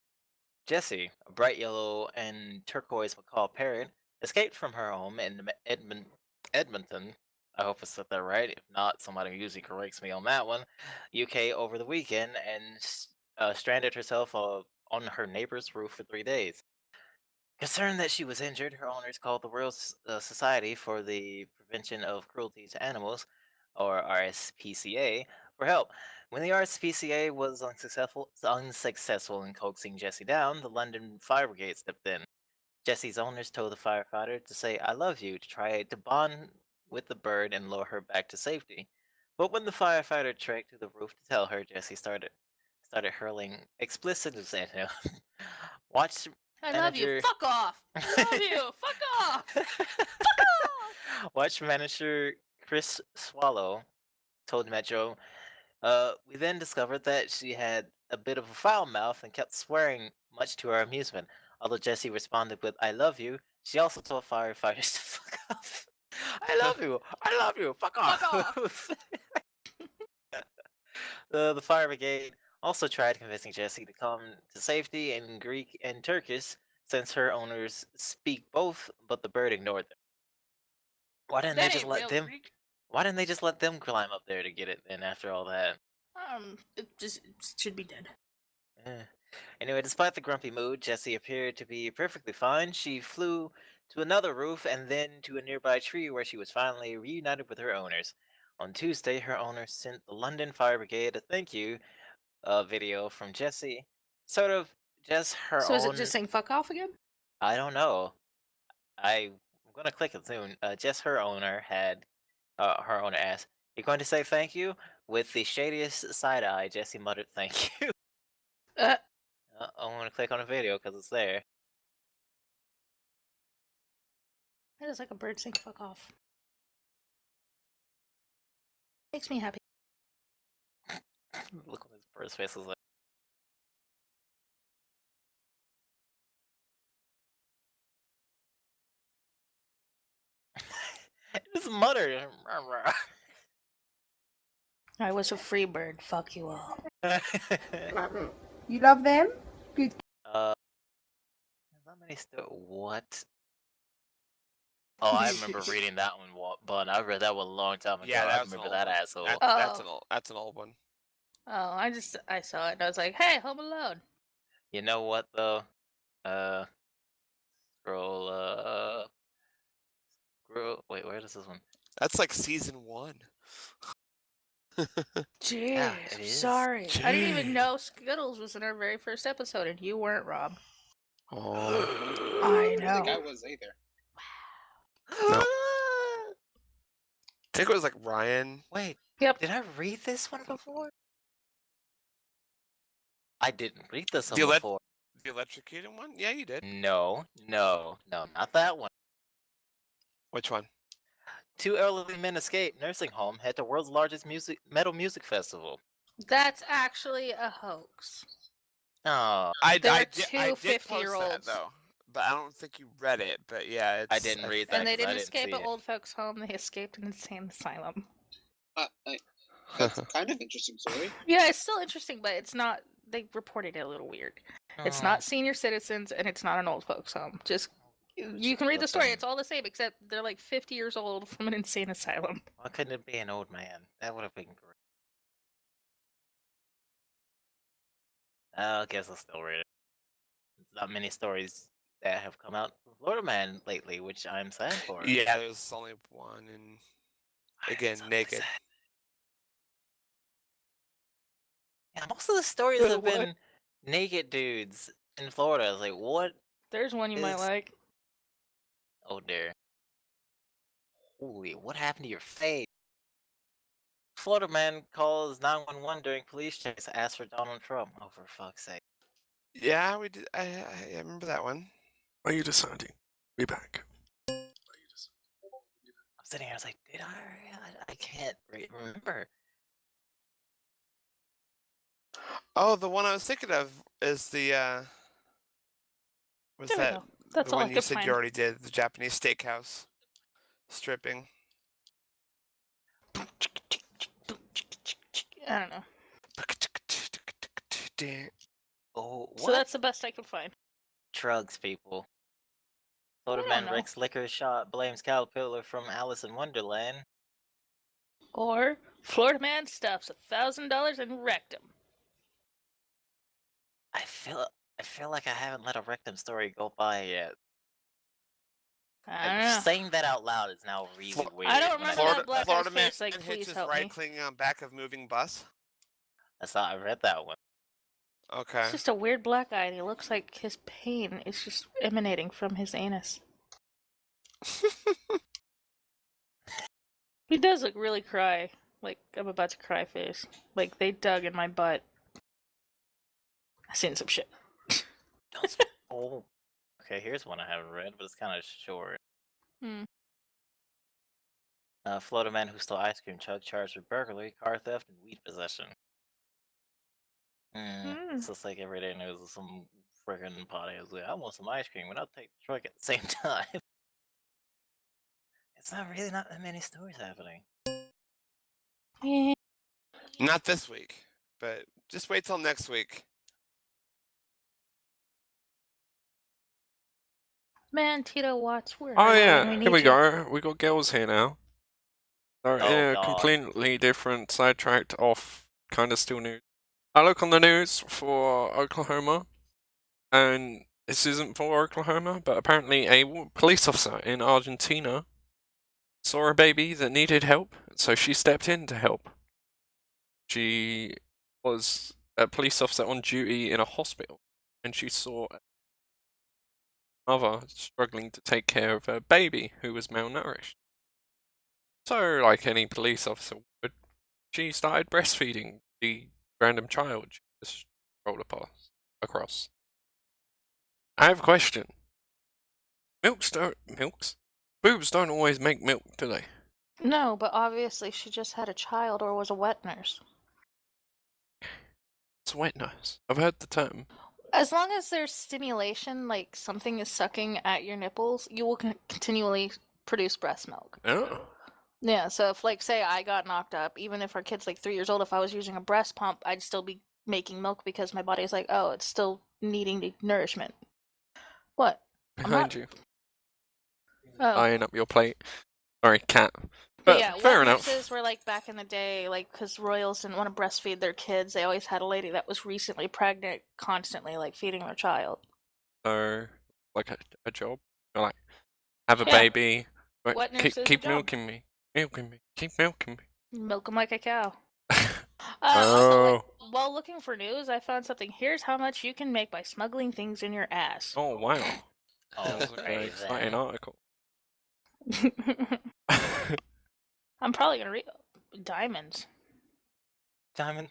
S5: Jessie, a bright yellow and turquoise macaw parrot, escaped from her home in Edmonton. I hope I said that right. If not, somebody usually corrects me on that one. UK over the weekend and stranded herself on her neighbor's roof for 3 days. Concerned that she was injured, her owners called the Royal Society for the Prevention of Cruelty to Animals, or RSPCA, for help. When the RSPCA was unsuccessful in coaxing Jessie down, the London Fire Brigade stepped in. Jessie's owners told the firefighter to say "I love you" to try to bond with the bird and lower her back to safety. But when the firefighter trekked to the roof to tell her, Jessie started hurling explicit innuendo. Watch
S3: I love you.
S5: Manager-
S3: Fuck off. I love you. Fuck off.
S5: Watch manager Chris Swallow told Metro, we then discovered that she had a bit of a foul mouth and kept swearing, much to our amusement. Although Jessie responded with "I love you," she also told firefighters to fuck off. I love you. I love you. Fuck off.
S4: Fuck
S5: off. The fire brigade also tried convincing Jessie to come to safety in Greek and Turkish, since her owners speak both, but the bird ignored them. Why didn't they just let them? Why didn't they just let them climb up there to get it? Then after all that.
S3: It should be dead.
S5: Anyway, despite the grumpy mood, Jessie appeared to be perfectly fine. She flew to another roof and then to a nearby tree where she was finally reunited with her owners. On Tuesday, her owners sent the London Fire Brigade a thank you video from Jessie. Sort of just her
S3: So
S5: own...
S3: is it just saying fuck off again?
S5: I don't know. I'm gonna click it soon. Just her owner had... her owner asked, "You going to say thank you?" With the shadiest side eye, Jessie muttered thank you. I'm gonna click on a video because it's there.
S3: That is like a bird saying fuck off. Makes me happy.
S5: Look what this bird's face is like. It just muttered.
S3: I was a free bird. Fuck you all.
S8: You love them? Good.
S5: How many still? What? Oh, I remember reading that one, but I read that one a long time ago.
S6: Yeah,
S5: I
S6: that was an
S5: remember
S6: old
S5: that
S6: one.
S5: asshole.
S6: That's an old one.
S3: Oh, I saw it and I was like, hey, Home Alone.
S5: You know what though? Scroll up. Wait, where is this one?
S6: That's like season 1.
S3: Jeez,
S5: Yeah, it is.
S3: sorry. I didn't even
S6: Jeez.
S3: know Skittles was in our very first episode, and you weren't, Rob.
S6: Oh.
S3: I
S7: I don't think I
S3: know.
S7: was either.
S6: No. I think it was like Ryan.
S5: Wait,
S3: Yep.
S5: did I read this one before? I didn't read this one
S6: The
S5: before.
S6: electrocuted one? Yeah, you did.
S5: No, not that one.
S6: Which one?
S5: 2 elderly men escape nursing home, head to world's largest metal music festival.
S3: That's actually a hoax.
S5: Oh,
S3: There
S6: I
S3: are
S6: did
S3: two
S6: post that
S3: 50-year-olds.
S6: though, but I don't think you read it. But yeah, it's.
S5: I didn't read that
S3: And they
S5: 'cause I
S3: didn't
S5: didn't
S3: escape
S5: see
S3: an
S5: it.
S3: old folks' home, they escaped an insane asylum.
S7: That's kind of interesting story.
S3: Yeah, it's still interesting, but it's not. They reported it a little weird. It's
S5: Oh,
S3: not senior citizens, and it's not an old folks' home. Just you can read the story; it's all the same, except they're like 50 years old from an insane asylum.
S5: Why couldn't it be an old man? That would have been great. I guess I'll still read it. There's not many stories that have come out from Florida Man lately, which I'm sad for.
S6: Yeah, there's only one, and again,
S5: So
S6: naked.
S5: sad. Yeah, most of the stories
S3: Wait,
S5: have
S3: what?
S5: been naked dudes in Florida. I was like, what?
S3: There's one you might
S5: Is-
S3: like.
S5: Oh dear. Holy, what happened to your face? Florida man calls 911 during police chase, asks for Donald Trump. Oh, for fuck's sake.
S6: Yeah, we did. I remember that one.
S2: Are you deciding? Be back.
S5: I'm sitting here, I was like, did I can't remember.
S6: Oh, the one I was thinking of is the. Was
S3: There we
S6: that
S3: go. That's
S6: the
S3: all I
S6: one you
S3: could
S6: said
S3: find.
S6: you already did? The Japanese steakhouse stripping.
S3: I don't know.
S5: Oh, what?
S3: So that's the best I could find.
S5: Drugs, people. Florida
S3: I
S5: man
S3: don't know.
S5: wrecks liquor shot, blames caterpillar from Alice in Wonderland.
S3: Or Florida man stuffs $1,000 and wrecked him.
S5: I feel like I haven't let a rectum story go by yet.
S3: I don't know.
S5: Saying that out loud is now really weird.
S3: I don't
S5: when
S3: remember
S5: think
S3: that
S5: about
S3: black
S5: it.
S6: Florida
S3: guy's
S6: man
S3: face, like,
S6: hits
S3: please
S6: his
S3: help
S6: ride
S3: me.
S6: clinging on back of moving bus.
S5: That's not. I read that one.
S6: Okay.
S3: It's just a weird black guy, and he looks like his pain is just emanating from his anus. He does look really cry. Like, I'm about to cry face. Like, they dug in my butt. I seen some shit.
S5: Oh. Okay, here's one I haven't read, but it's kind of short.
S3: Hmm.
S5: Florida man who stole ice cream truck charged with burglary, car theft, and weed possession. It's just like everyday news of some friggin' pothead who's like, I want some ice cream, and I'll take the truck at the same time. It's not that many stories happening.
S3: Yeah.
S6: Not this week, but just wait till next week.
S3: Man, Tito Watts, where
S2: Oh
S3: are you?
S2: yeah,
S3: We
S2: here
S3: need
S2: we
S3: you.
S2: go. We got girls here now. They're
S5: Oh,
S2: in a
S5: God.
S2: completely different, sidetracked off kind of still news. I look on the news for Oklahoma, and this isn't for Oklahoma, but apparently a police officer in Argentina saw a baby that needed help, so she stepped in to help. She was a police officer on duty in a hospital, and she saw a mother struggling to take care of her baby who was malnourished. So, like any police officer would, she started breastfeeding the random child she just rolled across. I have a question. Boobs don't always make milk, do they?
S3: No, but obviously she just had a child or was a wet nurse.
S2: It's a wet nurse. I've heard the term.
S3: As long as there's stimulation, like something is sucking at your nipples, you will continually produce breast milk.
S2: Oh.
S3: Yeah, so if, like, say I got knocked up, even if our kid's like 3 years old, if I was using a breast pump, I'd still be making milk because my body's like, oh, it's still needing the nourishment. What?
S2: Behind you,
S3: Oh.
S2: eyeing up your plate. Sorry, cat.
S3: But yeah,
S2: fair
S3: wet
S2: enough.
S3: nurses were like back in the day, like, because royals didn't want to breastfeed their kids, they always had a lady that was recently pregnant, constantly, like, feeding their child.
S2: So, like a job? Or like, have a
S3: Yeah.
S2: baby. Right,
S3: Wet nurse is a
S2: keep
S3: job.
S2: milking me. Milking me. Keep milking me.
S3: Milk them like a cow. Also, like,
S2: Oh.
S3: while looking for news, I found something. Here's how much you can make by smuggling things in your ass.
S2: Oh, wow.
S5: Oh,
S2: That was a very
S5: crazy.
S2: exciting article.
S3: I'm probably gonna read diamonds.
S5: Diamond.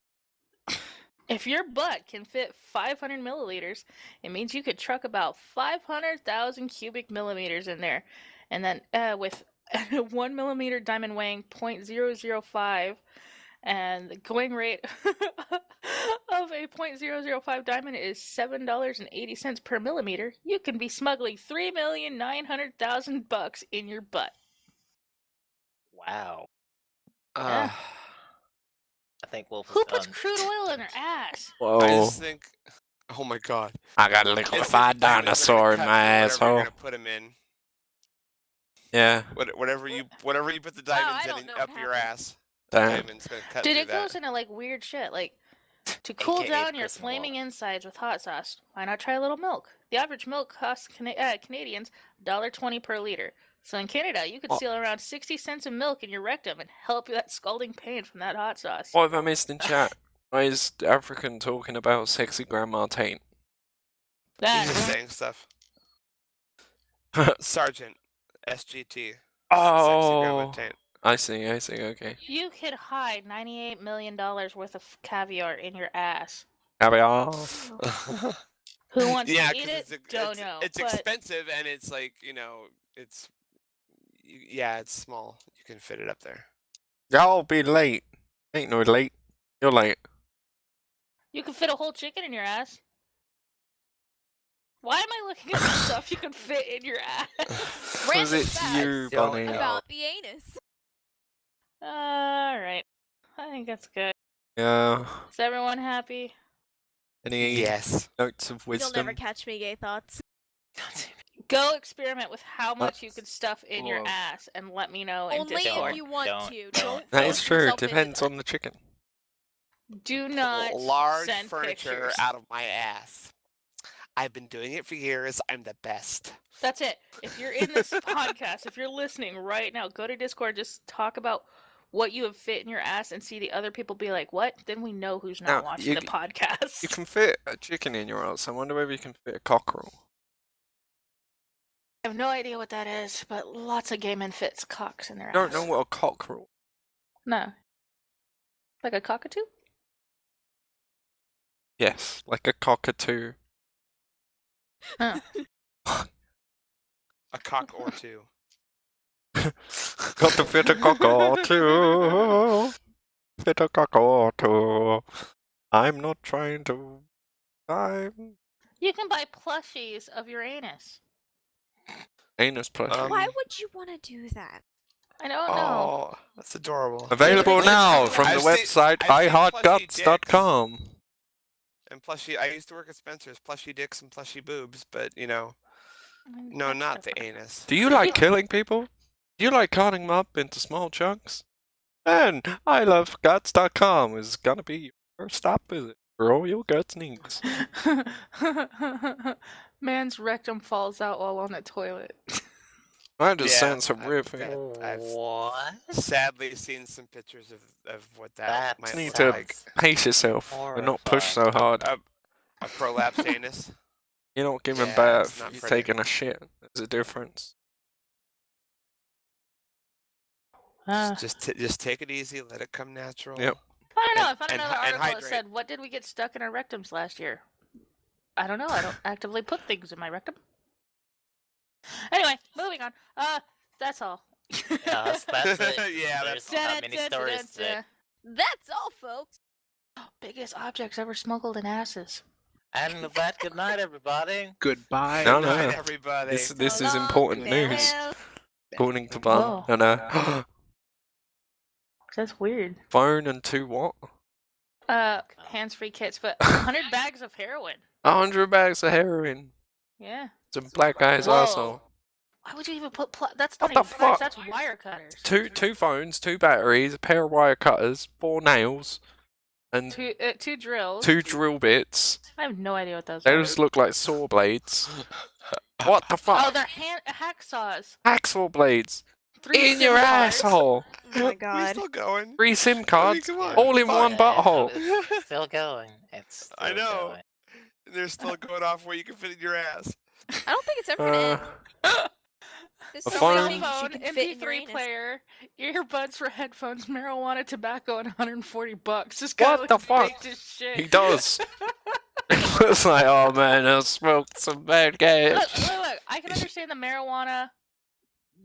S3: If your butt can fit 500 milliliters, it means you could truck about 500,000 cubic millimeters in there. And then with a 1 millimeter diamond weighing 0.005 and the going rate of a 0.005 diamond is $7.80 per millimeter, you can be smuggling $3,900,000 in your butt.
S5: Wow.
S3: Yeah.
S5: I think Wolf is
S3: Who
S5: done.
S3: puts crude oil in their ass?
S2: Whoa.
S6: I just think. Oh my god.
S2: I got a liquefied dinosaur in my
S6: Whatever
S2: asshole.
S6: you're gonna put them in.
S2: Yeah.
S6: Whatever you put the diamonds in up your ass.
S2: Damn.
S6: Diamonds gonna cut
S3: Dude,
S6: through
S3: it
S6: that.
S3: goes into like weird shit. Like, to cool
S5: AKA
S3: down your
S5: Chris and
S3: flaming
S5: Walt.
S3: insides with hot sauce, why not try a little milk? The average milk costs Canadians $1.20 per liter. So in Canada, you could
S2: What?
S3: steal around 60 cents of milk in your rectum and help that scalding pain from that hot sauce.
S2: What have I missed in chat? Why is African talking about sexy grandma taint?
S6: He's
S3: That
S6: just saying stuff. Sergeant. SGT. Sexy grandma
S2: Oh,
S6: taint.
S2: I see, okay.
S3: you could hide $98 million worth of caviar in your ass.
S2: Caviar.
S3: Who wants
S6: Yeah,
S3: to eat it?
S6: because
S3: Don't know.
S6: it's
S3: but
S6: expensive and it's like, it's it's small. You can fit it up there.
S2: Y'all be late. Ain't no late. You're late.
S3: you could fit a whole chicken in your ass. Why am I looking at the stuff you can fit in your ass?
S2: Cause
S4: Random
S2: it's
S4: facts
S2: you,
S5: Don't
S2: Bunny.
S5: know.
S4: about the anus.
S3: Alright. I think that's good.
S2: Yeah.
S3: Is everyone happy?
S2: Any
S6: Yes.
S2: notes of
S4: You'll
S2: wisdom?
S4: never catch me, gay thoughts.
S3: Go experiment with how much you could stuff in your
S7: Whoa.
S3: ass and let me know in
S4: Only
S3: Discord.
S4: if you want
S5: Don't.
S4: to. Don't
S2: That is
S4: force
S2: true. It
S4: yourself into
S2: depends
S4: that.
S2: on the chicken.
S3: Do not
S6: Large
S3: send
S6: furniture
S3: pictures.
S6: out of my ass. I've been doing it for years. I'm the best.
S3: That's it. If you're in this podcast, if you're listening right now, go to Discord, just talk about what you have fit in your ass and see the other people be like, what? Then we know who's not
S2: Now,
S3: watching the podcast.
S2: You can fit a chicken in your ass. I wonder whether you can fit a cockerel.
S3: I have no idea what that is, but lots of gay men fits cocks in their
S2: I don't
S3: ass.
S2: know what a cockerel.
S3: No. Like a cockatoo?
S2: Yes, like a cockatoo.
S3: Oh.
S6: A cock or two.
S2: Got to fit a cockatoo. Fit a cockatoo. I'm not trying to.
S3: You can buy plushies of your anus.
S2: Anus plushie.
S4: Why would you want to do that?
S3: I don't know.
S6: Oh, that's adorable.
S2: Available
S3: Like,
S2: now
S3: I've
S2: from the
S6: seen-
S2: website
S6: I've seen plushie
S2: iHotGuts.com.
S6: And plushie, I used to work at Spencer's. Plushie dicks and plushie boobs, but no,
S3: That's
S6: not the
S3: different.
S6: anus.
S2: Do you like killing people? Do you like cutting them up into small chunks? Then iLoveGuts.com is gonna be your first stop visit for all your guts needs.
S3: Man's rectum falls out while on the toilet.
S2: That just
S6: Yeah,
S2: sounds
S6: I've-
S2: horrific.
S6: I've
S5: What?
S6: sadly seen some pictures of what that
S5: That
S6: might
S2: You need
S6: look
S2: to
S6: like.
S2: pace yourself and not push so hard.
S6: A prolapsed anus.
S2: You're not giving
S6: Yeah, it's
S2: birth,
S6: not
S2: you're
S6: pretty.
S2: taking a shit. There's a difference.
S6: Just take it easy. Let it come natural.
S2: Yep.
S3: I don't know. I
S6: And-
S3: found
S6: and
S3: another
S6: hy- and
S3: article that
S6: hydrate.
S3: said, "What did we get stuck in our rectums last year?" I don't know. I don't actively put things in my rectum. Anyway, moving on. That's all.
S5: Yeah, that's it.
S6: Yeah,
S5: There's
S6: that's-
S5: not many stories to it.
S4: That's all, folks.
S3: Biggest objects ever smuggled in asses.
S5: And with that, good night, everybody.
S7: Goodbye.
S2: No,
S6: Good
S2: no.
S6: night, everybody.
S2: This is
S4: long,
S2: important news.
S4: farewell.
S2: According to
S3: Whoa.
S2: Bun. And
S3: That's weird.
S2: phone and 2 what?
S3: Hands-free kits, but 100 bags of heroin.
S2: 100 bags of heroin.
S3: Yeah.
S2: It's a black guy's
S3: Whoa.
S2: arsehole.
S3: Why would you even put? That's
S2: What
S3: not
S2: the
S3: even bags.
S2: fuck?
S3: That's wire cutters.
S2: Two phones, 2 batteries, a pair of wire cutters, 4 nails, and
S3: Two drills.
S2: 2 drill bits.
S3: I have no idea what those
S2: They
S3: are.
S2: just look like saw blades. What the
S3: Oh,
S2: fuck?
S3: they're hacksaws.
S2: Hacksaw blades.
S3: 3
S2: In your
S3: SIM cards.
S2: asshole.
S4: Oh my
S6: We
S4: god.
S6: still going.
S2: 3 SIM cards,
S6: come on.
S2: all in
S6: Fuck.
S2: one butthole.
S5: It's still going. It's still
S6: I know.
S5: going.
S6: They're still going off where you can fit in your ass.
S4: I don't think it's ever gonna end. There's
S2: a
S4: so
S2: phone-
S4: many
S3: Cell
S4: things you
S3: phone,
S4: can fit in your
S3: MP3
S4: anus.
S3: player, earbuds for headphones, marijuana, tobacco, and $140. This guy
S2: What the
S3: looks
S2: fuck?
S3: baked as shit.
S2: He does. It's like, oh man, I smoked some bad gas.
S3: Look, I can understand the marijuana.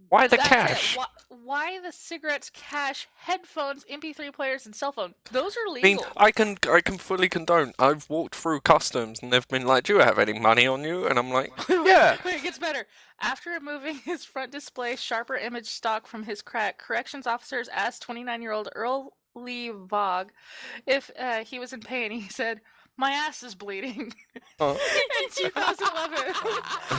S2: Why the
S3: That's
S2: cash?
S3: it. Why the cigarettes, cash, headphones, MP3 players, and cell phone? Those are
S2: I mean,
S3: legal.
S2: I can fully condone. I've walked through customs and they've been like, "Do you have any money on you?" And I'm like, "Yeah."
S3: Wait, it gets better. After removing his front display sharper image stock from his crack, corrections officers asked 29-year-old Earl Lee Vogue if he was in pain. He said, "My ass is bleeding."
S2: Oh.
S3: In 2011,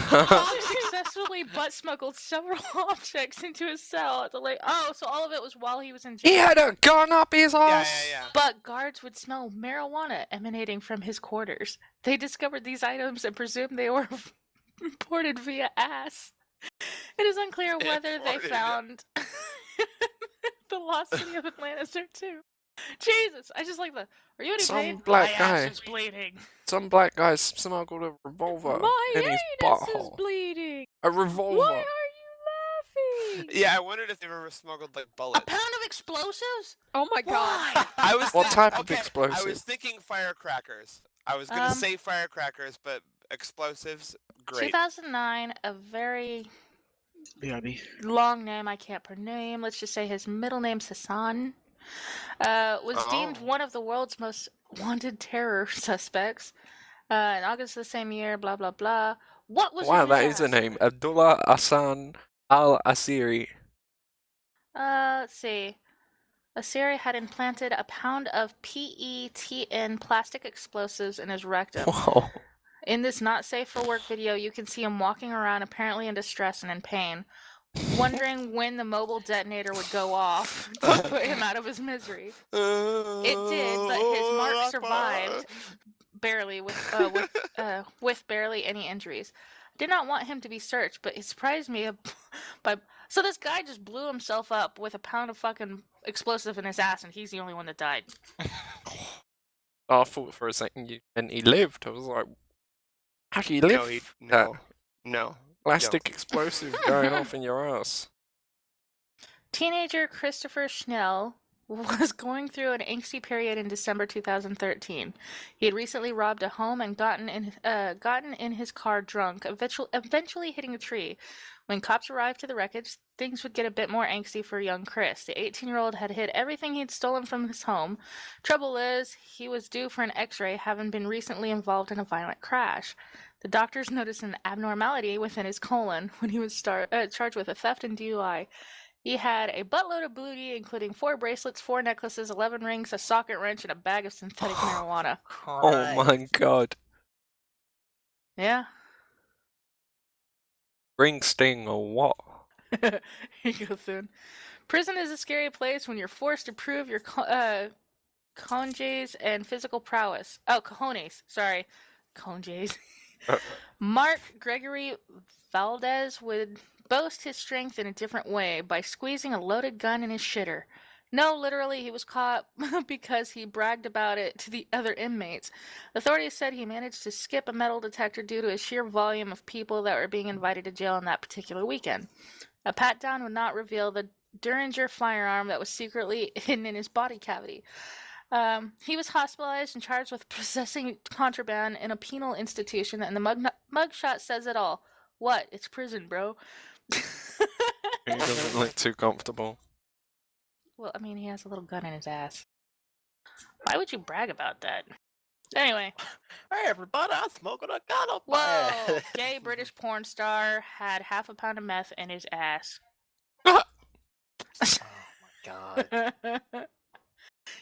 S3: Vogue successfully butt smuggled several objects into his cell at the lake. Oh, so all of it was while he was in jail.
S2: He had a gun up his
S6: Yeah,
S2: ass.
S6: yeah, yeah.
S3: But guards would smell marijuana emanating from his quarters. They discovered these items and presumed they were imported via ass. It is unclear whether they
S6: Imported.
S3: found the lost city of Atlantis there too. Jesus, I just like the. Are you in
S2: Some
S3: pain?
S2: black
S3: My
S2: guy.
S3: ass is bleeding.
S2: Some black guy smuggled a revolver
S4: My
S2: in his
S4: anus is
S2: butthole.
S4: bleeding.
S2: A revolver.
S4: Why are you laughing?
S6: Yeah, I wondered if they've ever smuggled like
S3: A
S6: bullets.
S3: pound of explosives?
S4: Oh my god.
S3: Why?
S6: I was
S2: What type of
S6: okay, I
S2: explosive?
S6: was thinking firecrackers. I was gonna say firecrackers, but explosives, great.
S3: 2009, a very
S7: BRB.
S3: long name I can't pronounce. Let's just say his middle name's Hassan. Was deemed
S6: Oh.
S3: one of the world's most wanted terror suspects. In August of the same year, blah blah blah. What was
S2: Wow,
S3: in
S2: that
S3: his
S2: is a
S3: ass?
S2: name. Abdullah Hassan Al-Asiri.
S3: Let's see. Asiri had implanted a pound of PETN plastic explosives in his rectum.
S2: Whoa.
S3: In this not safe for work video, you can see him walking around apparently in distress and in pain, wondering when the mobile detonator would go off to put him out of his misery. It did, but his mark survived barely with barely any injuries. Did not want him to be searched, but it surprised me by. So this guy just blew himself up with a pound of fucking explosive in his ass, and he's the only one that died.
S2: I thought for a second and he lived. I was like, how do you
S6: No,
S2: live?
S6: no.
S2: Plastic explosive going off in your ass.
S3: Teenager Christopher Schnell was going through an angsty period in December 2013. He had recently robbed a home and gotten in his car drunk, eventually hitting a tree. When cops arrived to the wreckage, things would get a bit more angsty for young Chris. The 18-year-old had hid everything he'd stolen from his home. Trouble is, he was due for an x-ray, having been recently involved in a violent crash. The doctors noticed an abnormality within his colon when he was charged with a theft and DUI. He had a buttload of booty, including 4 bracelets, 4 necklaces, 11 rings, a socket wrench, and a bag of synthetic marijuana.
S2: Oh my god.
S3: Yeah.
S2: Ring sting or what?
S3: Here you go, soon. Prison is a scary place when you're forced to prove your conges and physical prowess. Oh, cojones. Sorry. Conges. Mark Gregory Valdez would boast his strength in a different way by squeezing a loaded gun in his shitter. No, literally, he was caught because he bragged about it to the other inmates. Authorities said he managed to skip a metal detector due to a sheer volume of people that were being invited to jail on that particular weekend. A pat-down would not reveal the Derringer firearm that was secretly hidden in his body cavity. He was hospitalized and charged with possessing contraband in a penal institution, and the mugshot says it all. What? It's prison, bro.
S2: He doesn't look too comfortable.
S3: Well, I mean, he has a little gun in his ass. Why would you brag about that? Anyway.
S5: Hey everybody, I'm smoking a gun up my
S3: Whoa!
S5: ass.
S3: Gay British porn star had half a pound of meth in his ass.
S5: Oh my god.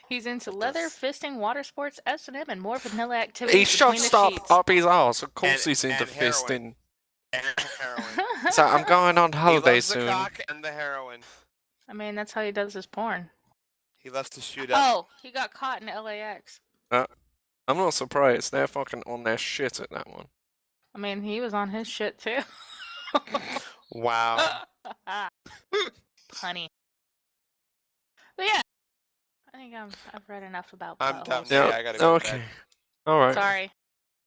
S3: He's into leather, fisting, water sports, S&M, and more vanilla activities
S2: He
S3: between
S2: shoved
S3: the
S2: up
S3: sheets.
S2: up his ass. Of course
S6: And-
S2: he's into
S6: and heroin.
S2: fisting.
S6: And heroin.
S2: So I'm going on
S6: He
S2: holiday
S6: loves the
S2: soon.
S6: cock and the heroin.
S3: I mean, that's how he does his porn.
S6: He loves to shoot up.
S3: Oh, he got caught in LAX.
S2: I'm not surprised. They're fucking on their shit at that one.
S3: I mean, he was on his shit too.
S6: Wow.
S3: honey. But yeah, I think I've read enough about
S6: I'm done.
S3: buttholes.
S6: Yeah,
S2: Yeah.
S6: I gotta go to
S2: Okay.
S6: bed.
S2: All right.
S3: Sorry.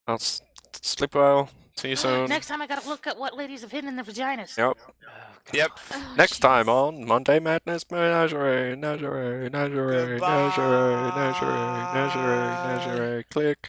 S2: I'll sleep well. See you soon.
S3: Next time I gotta look at what ladies have hidden in their vaginas.
S2: Yep.
S6: Yep.
S4: Oh,
S2: Next time
S4: jeez.
S2: on Monday Madness Menagerie. Click.